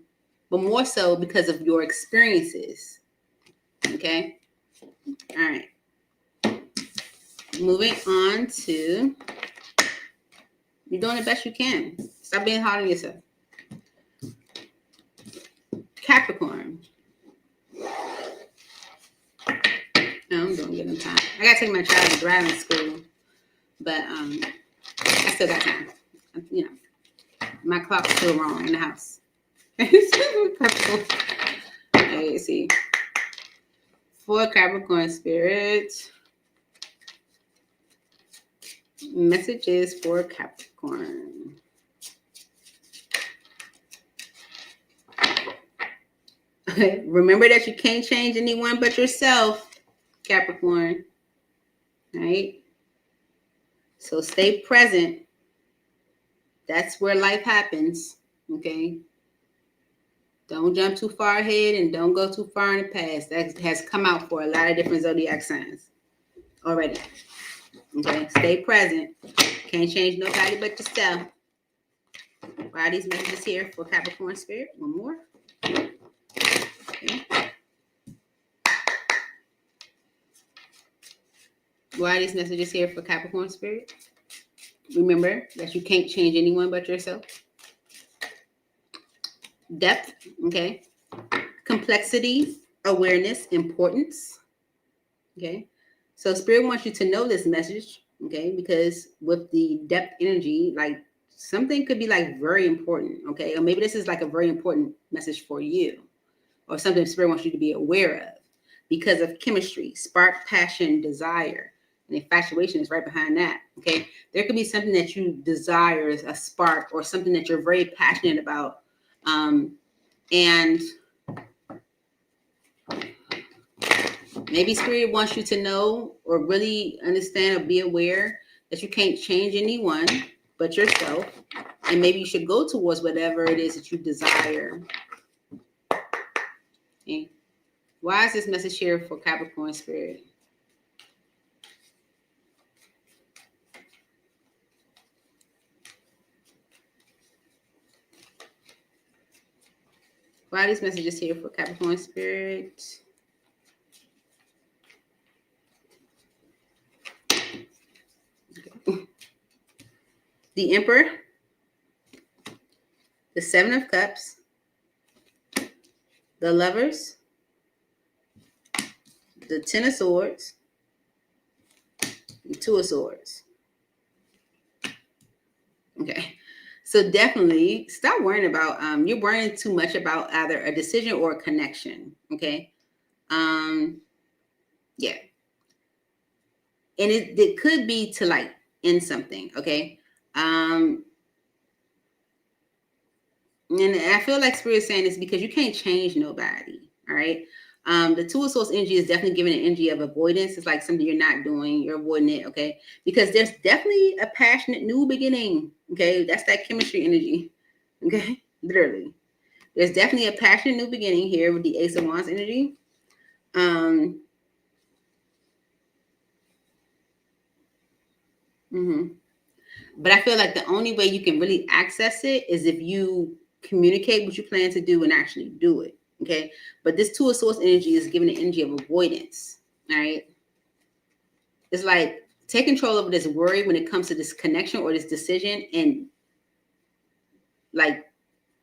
But more so because of your experiences. Okay? All right. Moving on to, you're doing the best you can. Stop being hard on yourself. Capricorn. No, I'm doing good in time. I gotta take my child to driving school, but I still got time. My clock's still wrong in the house. Capricorn. Okay, let's see. For Capricorn spirit, messages for Capricorn. Okay, remember that you can't change anyone but yourself, Capricorn. Right? So stay present. That's where life happens. Okay? Don't jump too far ahead and don't go too far in the past. That has come out for a lot of different zodiac signs already. Okay? Stay present. Can't change nobody but yourself. Why are these messages here for Capricorn spirit? One more. Okay. Why are these messages here for Capricorn spirit? Remember that you can't change anyone but yourself. Depth, okay. Complexity, awareness, importance. Okay. So Spirit wants you to know this message, okay, because with the depth energy, like something could be like very important, okay, or maybe this is like a very important message for you, or something Spirit wants you to be aware of because of chemistry, spark, passion, desire, and infatuation is right behind that, okay. There could be something that you desire, a spark, or something that you're very passionate about, and maybe Spirit wants you to know or really understand or be aware that you can't change anyone but yourself. And maybe you should go towards whatever it is that you desire. Okay. Why is this message here for Capricorn Spirit? Why are these messages here for Capricorn Spirit? The Emperor, the Seven of Cups, the Lovers, the Ten of Swords, the Two of Swords. Okay, so definitely stop worrying about, you're worrying too much about either a decision or a connection, okay? Yeah. And it could be to like in something, okay? And I feel like Spirit is saying this because you can't change nobody, all right? The Two of Swords energy is definitely giving an energy of avoidance. It's like something you're not doing, you're avoiding it, okay? Because there's definitely a passionate new beginning, okay? That's that chemistry energy, okay? Literally. There's definitely a passionate new beginning here with the Ace of Wands energy. But I feel like the only way you can really access it is if you communicate what you plan to do and actually do it. Okay. But this Two of Swords energy is giving the energy of avoidance. All right. It's like take control over this worry when it comes to this connection or this decision and like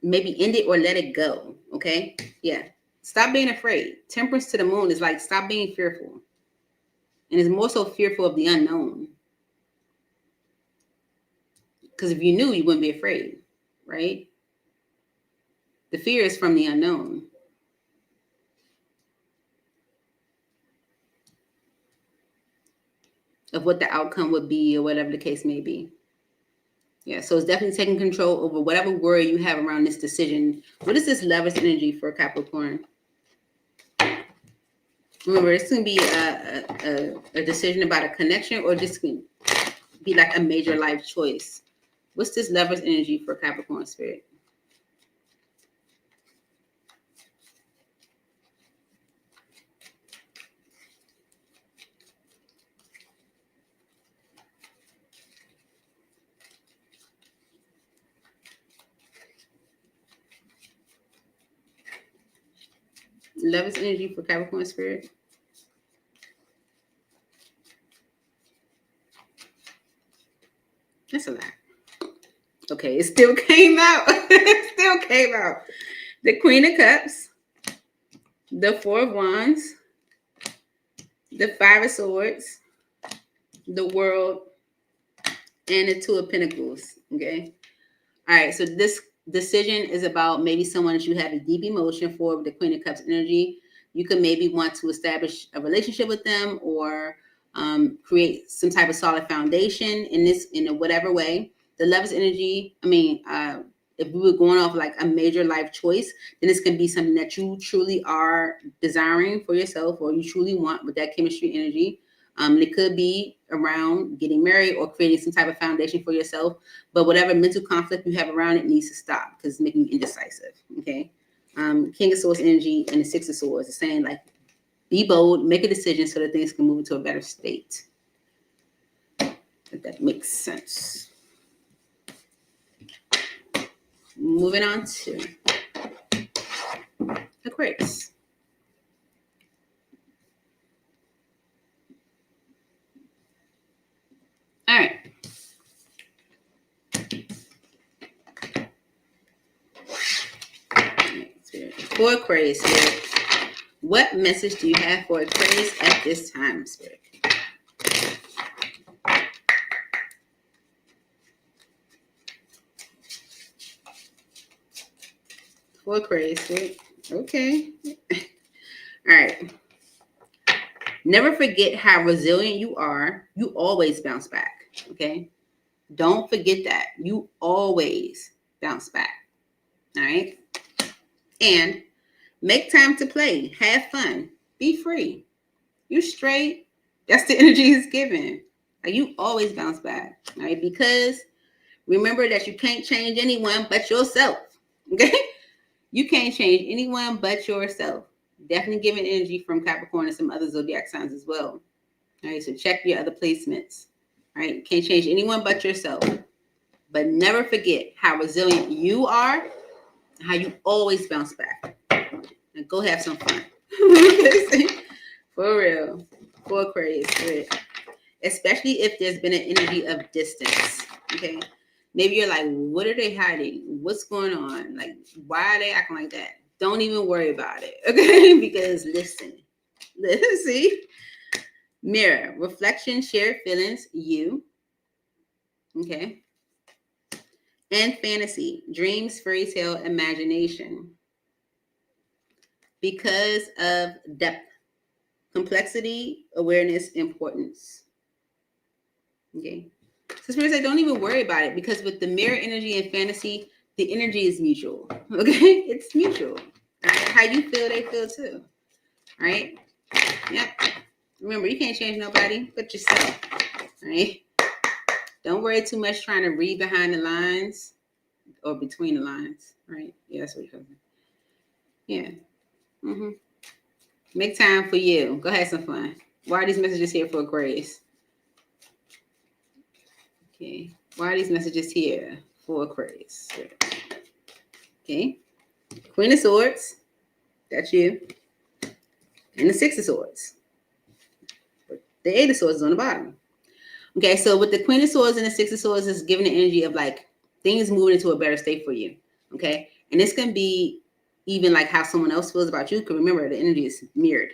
maybe end it or let it go. Okay. Yeah. Stop being afraid. Temperance to the moon is like stop being fearful. And it's more so fearful of the unknown. Because if you knew, you wouldn't be afraid, right? The fear is from the unknown. Of what the outcome would be or whatever the case may be. Yeah, so it's definitely taking control over whatever worry you have around this decision. What is this Lovers energy for Capricorn? Remember, it's going to be a decision about a connection or just going to be like a major life choice. What's this Lovers energy for Capricorn spirit? Lovers energy for Capricorn spirit. That's a lot. Okay, it still came out. It still came out. The Queen of Cups, the Four of Wands, the Five of Swords, the World, and the Two of Pentacles. Okay. All right. So this decision is about maybe someone that you have a deep emotion for with the Queen of Cups energy. You could maybe want to establish a relationship with them or create some type of solid foundation in a whatever way. The Lovers energy, if we were going off like a major life choice, then this can be something that you truly are desiring for yourself or you truly want with that chemistry energy. It could be around getting married or creating some type of foundation for yourself. But whatever mental conflict you have around it needs to stop because it's making you indecisive. Okay. King of Swords energy and the Six of Swords is saying like, be bold, make a decision so that things can move into a better state. If that makes sense. Moving on to Aquarius. All right. For Aquarius, Spirit, what message do you have for Aquarius at this time, Spirit? For Aquarius, Spirit. Okay. All right. Never forget how resilient you are. You always bounce back. Okay. Don't forget that. You always bounce back. All right. And make time to play. Have fun. Be free. You straight. That's the energy he's giving. Like you always bounce back. All right. Because remember that you can't change anyone but yourself. Okay. You can't change anyone but yourself. Definitely giving energy from Capricorn and some other zodiac signs as well. All right, so check your other placements. All right, can't change anyone but yourself. But never forget how resilient you are, how you always bounce back. And go have some fun. For real. For Aquarius. Especially if there's been an energy of distance. Okay. Maybe you're like, what are they hiding? What's going on? Like, why are they acting like that? Don't even worry about it. Okay. Because listen. See? Mirror, reflection, shared feelings, you. Okay. And fantasy, dreams, fairy tale, imagination. Because of depth, complexity, awareness, importance. Okay. So Spirit said, don't even worry about it, because with the mirror energy and fantasy, the energy is mutual. Okay, it's mutual. Right? How you feel, they feel too. Right? Yep. Remember, you can't change nobody but yourself. Right? Don't worry too much trying to read behind the lines or between the lines. Right? Yeah, that's what you're talking. Yeah. Mm-hmm. Make time for you. Go have some fun. Why are these messages here for Aquarius? Okay. Why are these messages here for Aquarius? Okay. Queen of Swords. That's you. And the Six of Swords. The Eight of Swords is on the bottom. Okay, so with the Queen of Swords and the Six of Swords is giving the energy of like things moving into a better state for you. Okay. And this can be even like how someone else feels about you. Because remember, the energy is mirrored.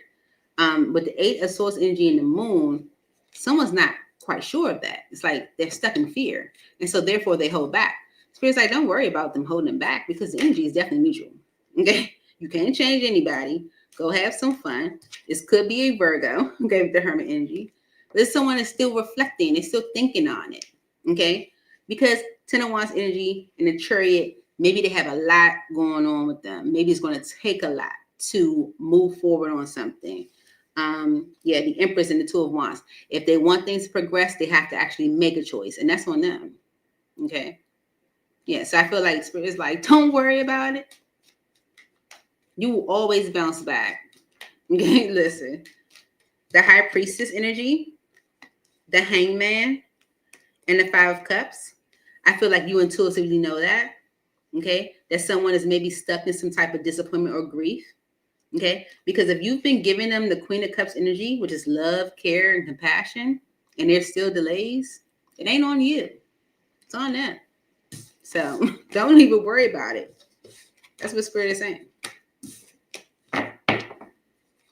With the Eight of Swords energy in the moon, someone's not quite sure of that. It's like they're stuck in fear. And so therefore they hold back. Spirit's like, don't worry about them holding them back, because the energy is definitely mutual. Okay. You can't change anybody. Go have some fun. This could be a Virgo, okay, with the Hermit energy. But if someone is still reflecting, they're still thinking on it, okay? Because Ten of Wands energy and the Chariot, maybe they have a lot going on with them. Maybe it's going to take a lot to move forward on something. Yeah, the Empress and the Two of Wands. If they want things to progress, they have to actually make a choice, and that's on them, okay? Yeah, so I feel like Spirit is like, don't worry about it. You will always bounce back. Okay, listen. The High Priestess energy, the Hangman, and the Five of Cups. I feel like you intuitively know that. Okay, that someone is maybe stuck in some type of disappointment or grief. Okay, because if you've been giving them the Queen of Cups energy, which is love, care, and compassion, and there's still delays, it ain't on you. It's on them. So don't even worry about it. That's what Spirit is saying.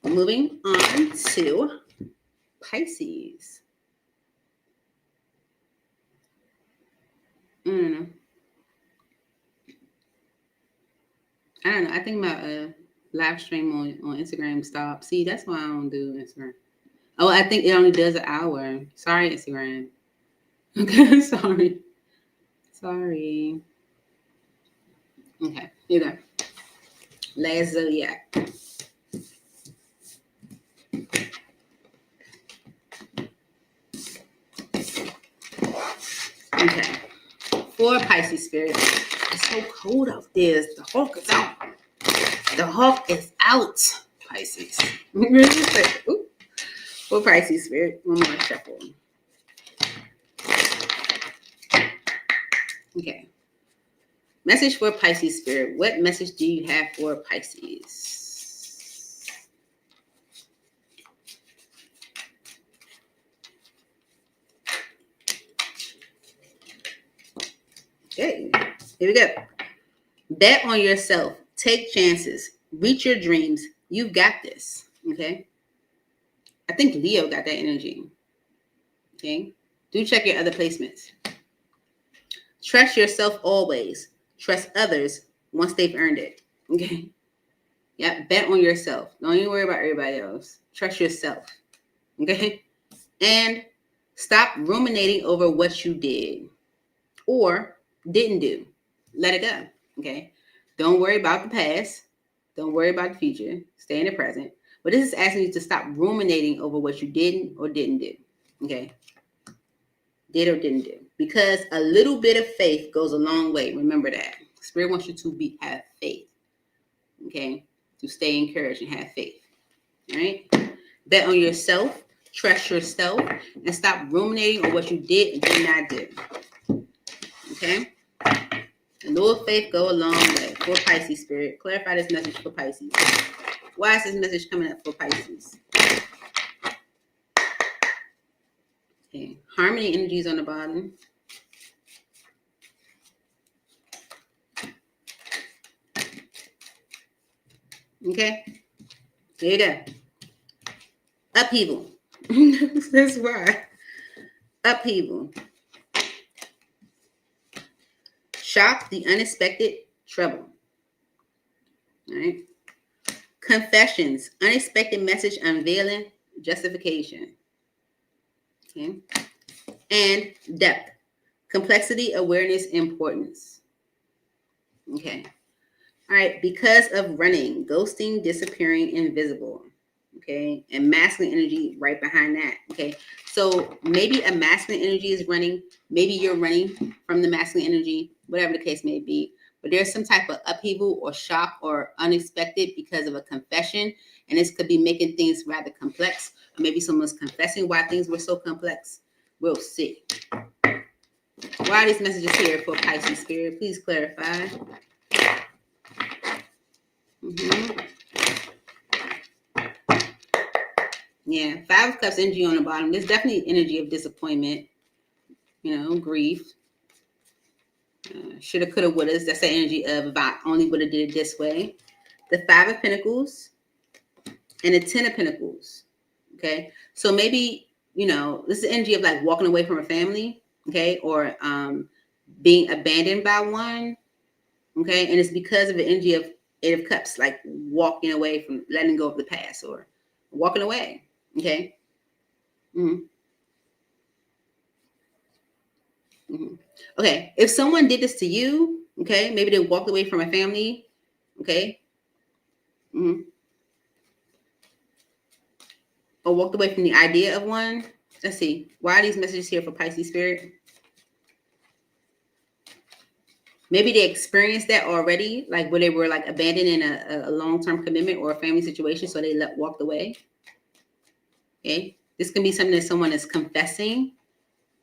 Moving on to Pisces. I don't know. I think my live stream on Instagram stopped. See, that's why I don't do Instagram. Oh, I think it only does an hour. Sorry, Instagram. Okay, sorry. Okay, here you go. Last zodiac. Okay. For Pisces Spirit. It's so cold out there. The hawk is out. The hawk is out, Pisces. For Pisces Spirit. One more shuffle. Okay. Message for Pisces Spirit. What message do you have for Pisces? Okay, here we go. Bet on yourself. Take chances. Reach your dreams. You've got this. Okay. I think Leo got that energy. Okay. Do check your other placements. Trust yourself always. Trust others once they've earned it. Okay. Yeah. Bet on yourself. Don't even worry about everybody else. Trust yourself. Okay. And stop ruminating over what you did or didn't do. Let it go. Okay. Don't worry about the past. Don't worry about the future. Stay in the present. But this is asking you to stop ruminating over what you didn't or didn't do. Okay. Did or didn't do. Because a little bit of faith goes a long way. Remember that. Spirit wants you to have faith. Okay. To stay encouraged and have faith. All right. Bet on yourself. Trust yourself. And stop ruminating on what you did and did not do. Okay. A little faith go a long way. For Pisces Spirit. Clarify this message for Pisces. Why is this message coming up for Pisces? Okay. Harmony energies on the bottom. Okay. There you go. Upheaval. That's why. Upheaval. Shock, the unexpected, trouble. All right. Confessions, unexpected message unveiling, justification. Okay. And depth, Complexity, awareness, importance. Okay. All right. Because of running, ghosting, disappearing, invisible. Okay. And masculine energy right behind that. Okay. So maybe a masculine energy is running. Maybe you're running from the masculine energy, whatever the case may be. But there's some type of upheaval or shock or unexpected because of a confession. And this could be making things rather complex. Or maybe someone's confessing why things were so complex. We'll see. Why are these messages here for Pisces Spirit? Please clarify. Yeah, Five of Cups energy on the bottom. There's definitely energy of disappointment, grief. Shoulda, coulda, woulda. That's the energy of if I only woulda did it this way. The Five of Pentacles and the Ten of Pentacles. Okay, so maybe this is the energy of like walking away from a family. Okay, or being abandoned by one. Okay, and it's because of the energy of Eight of Cups, like walking away from letting go of the past or walking away. Okay. Mm-hmm. Mm-hmm. Okay. If someone did this to you, okay, maybe they walked away from a family. Okay. Mm-hmm. Or walked away from the idea of one. Let's see. Why are these messages here for Pisces Spirit? Maybe they experienced that already, like where they were like abandoned in a long-term commitment or a family situation, so they walked away. Okay. This can be something that someone is confessing,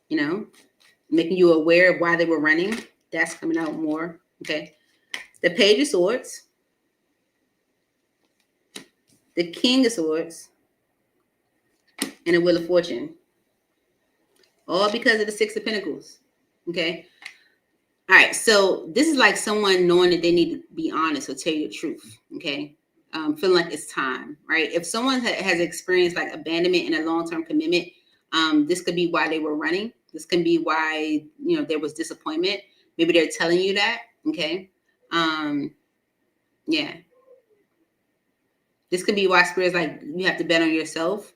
making you aware of why they were running. That's coming out more. Okay. The Page of Swords. The King of Swords. And the Wheel of Fortune. All because of the Six of Pentacles. Okay. All right. So this is like someone knowing that they need to be honest or tell you the truth. Okay. Feeling like it's time, right? If someone has experienced like abandonment in a long-term commitment, this could be why they were running. This can be why, there was disappointment. Maybe they're telling you that. Okay. Yeah. This could be why Spirit's like, you have to bet on yourself.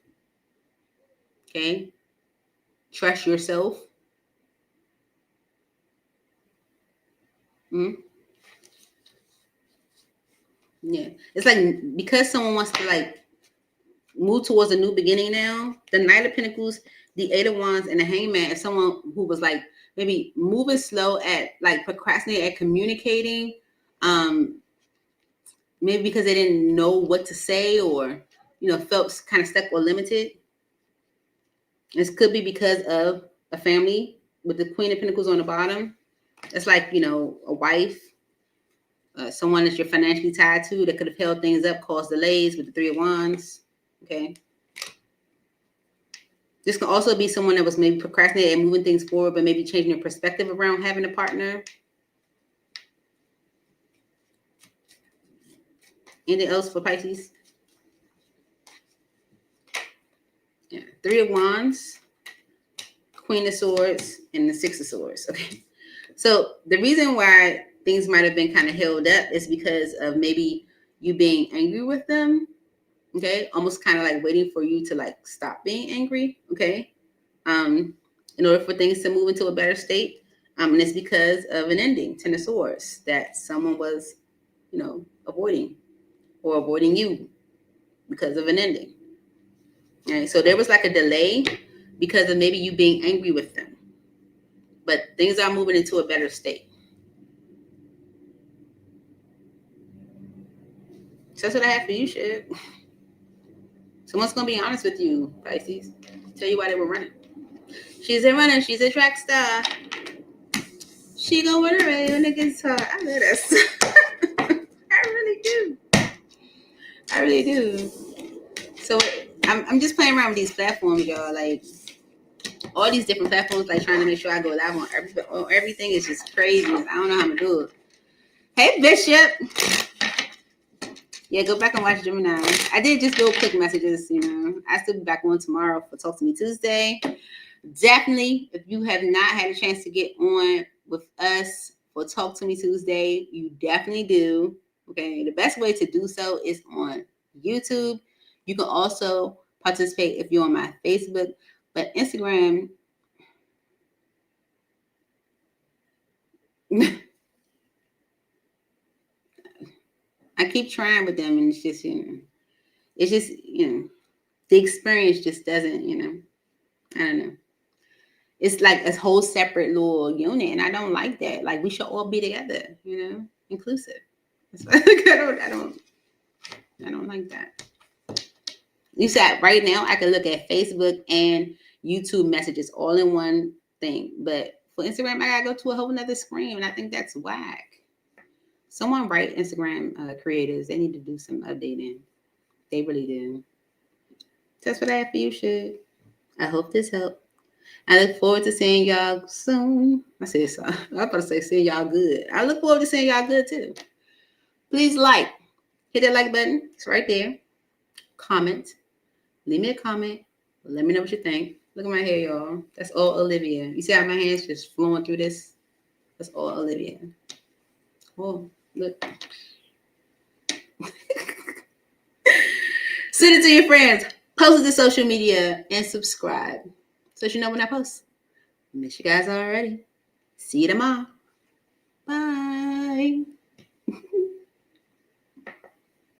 Okay. Trust yourself. Mm-hmm. Yeah. It's like because someone wants to like move towards a new beginning now, the Knight of Pentacles, the Eight of Wands, and the Hangman is someone who was like maybe moving slow at like procrastinating at communicating, maybe because they didn't know what to say or felt kind of stuck or limited. This could be because of a family with the Queen of Pentacles on the bottom. It's like a wife, someone that you're financially tied to that could have held things up, caused delays with the Three of Wands. Okay. This can also be someone that was maybe procrastinating and moving things forward, but maybe changing their perspective around having a partner. Anything else for Pisces? Yeah. Three of Wands, Queen of Swords, and the Six of Swords. Okay. So the reason why things might have been kind of held up is because of maybe you being angry with them. Okay. Almost kind of like waiting for you to like stop being angry. Okay. In order for things to move into a better state. And it's because of an ending, Ten of Swords, that someone was, avoiding or avoiding you because of an ending. Okay. So there was like a delay because of maybe you being angry with them. But things are moving into a better state. So that's what I have for you, shit. Someone's going to be honest with you, Pisces. Tell you why they were running. She's a runner. She's a track star. She gonna win a race when it gets hard. I love that. I really do. I really do. So I'm just playing around with these platforms, y'all. Like all these different platforms, like trying to make sure I go live on everything is just crazy. I don't know how to do it. Hey, Bishop. Yeah, go back and watch Gemini. I did just do quick messages, I still be back on tomorrow for Talk to Me Tuesday. Definitely, if you have not had a chance to get on with us for Talk to Me Tuesday, you definitely do. Okay, the best way to do so is on YouTube. You can also participate if you're on my Facebook, but Instagram, I keep trying with them, and it's just, the experience just doesn't, I don't know. It's like a whole separate little unit, and I don't like that. Like, we should all be together, inclusive. It's like, I don't like that. You said right now I can look at Facebook and YouTube messages all in one thing, but for Instagram I gotta go to a whole nother screen, and I think that's whack. Someone write Instagram creators. They need to do some updating. They really do. That's what I have for you, shit. I hope this helped. I look forward to seeing y'all soon. I said so. I was about to say seeing y'all good. I look forward to seeing y'all good too. Please hit that like button. It's right there. Comment. Leave me a comment. Let me know what you think. Look at my hair, y'all. That's all Olivia. You see how my hands just flowing through this? That's all Olivia. Oh, look. Send it to your friends. Post it to social media and subscribe so you know when I post. Miss you guys already. See you tomorrow. Bye.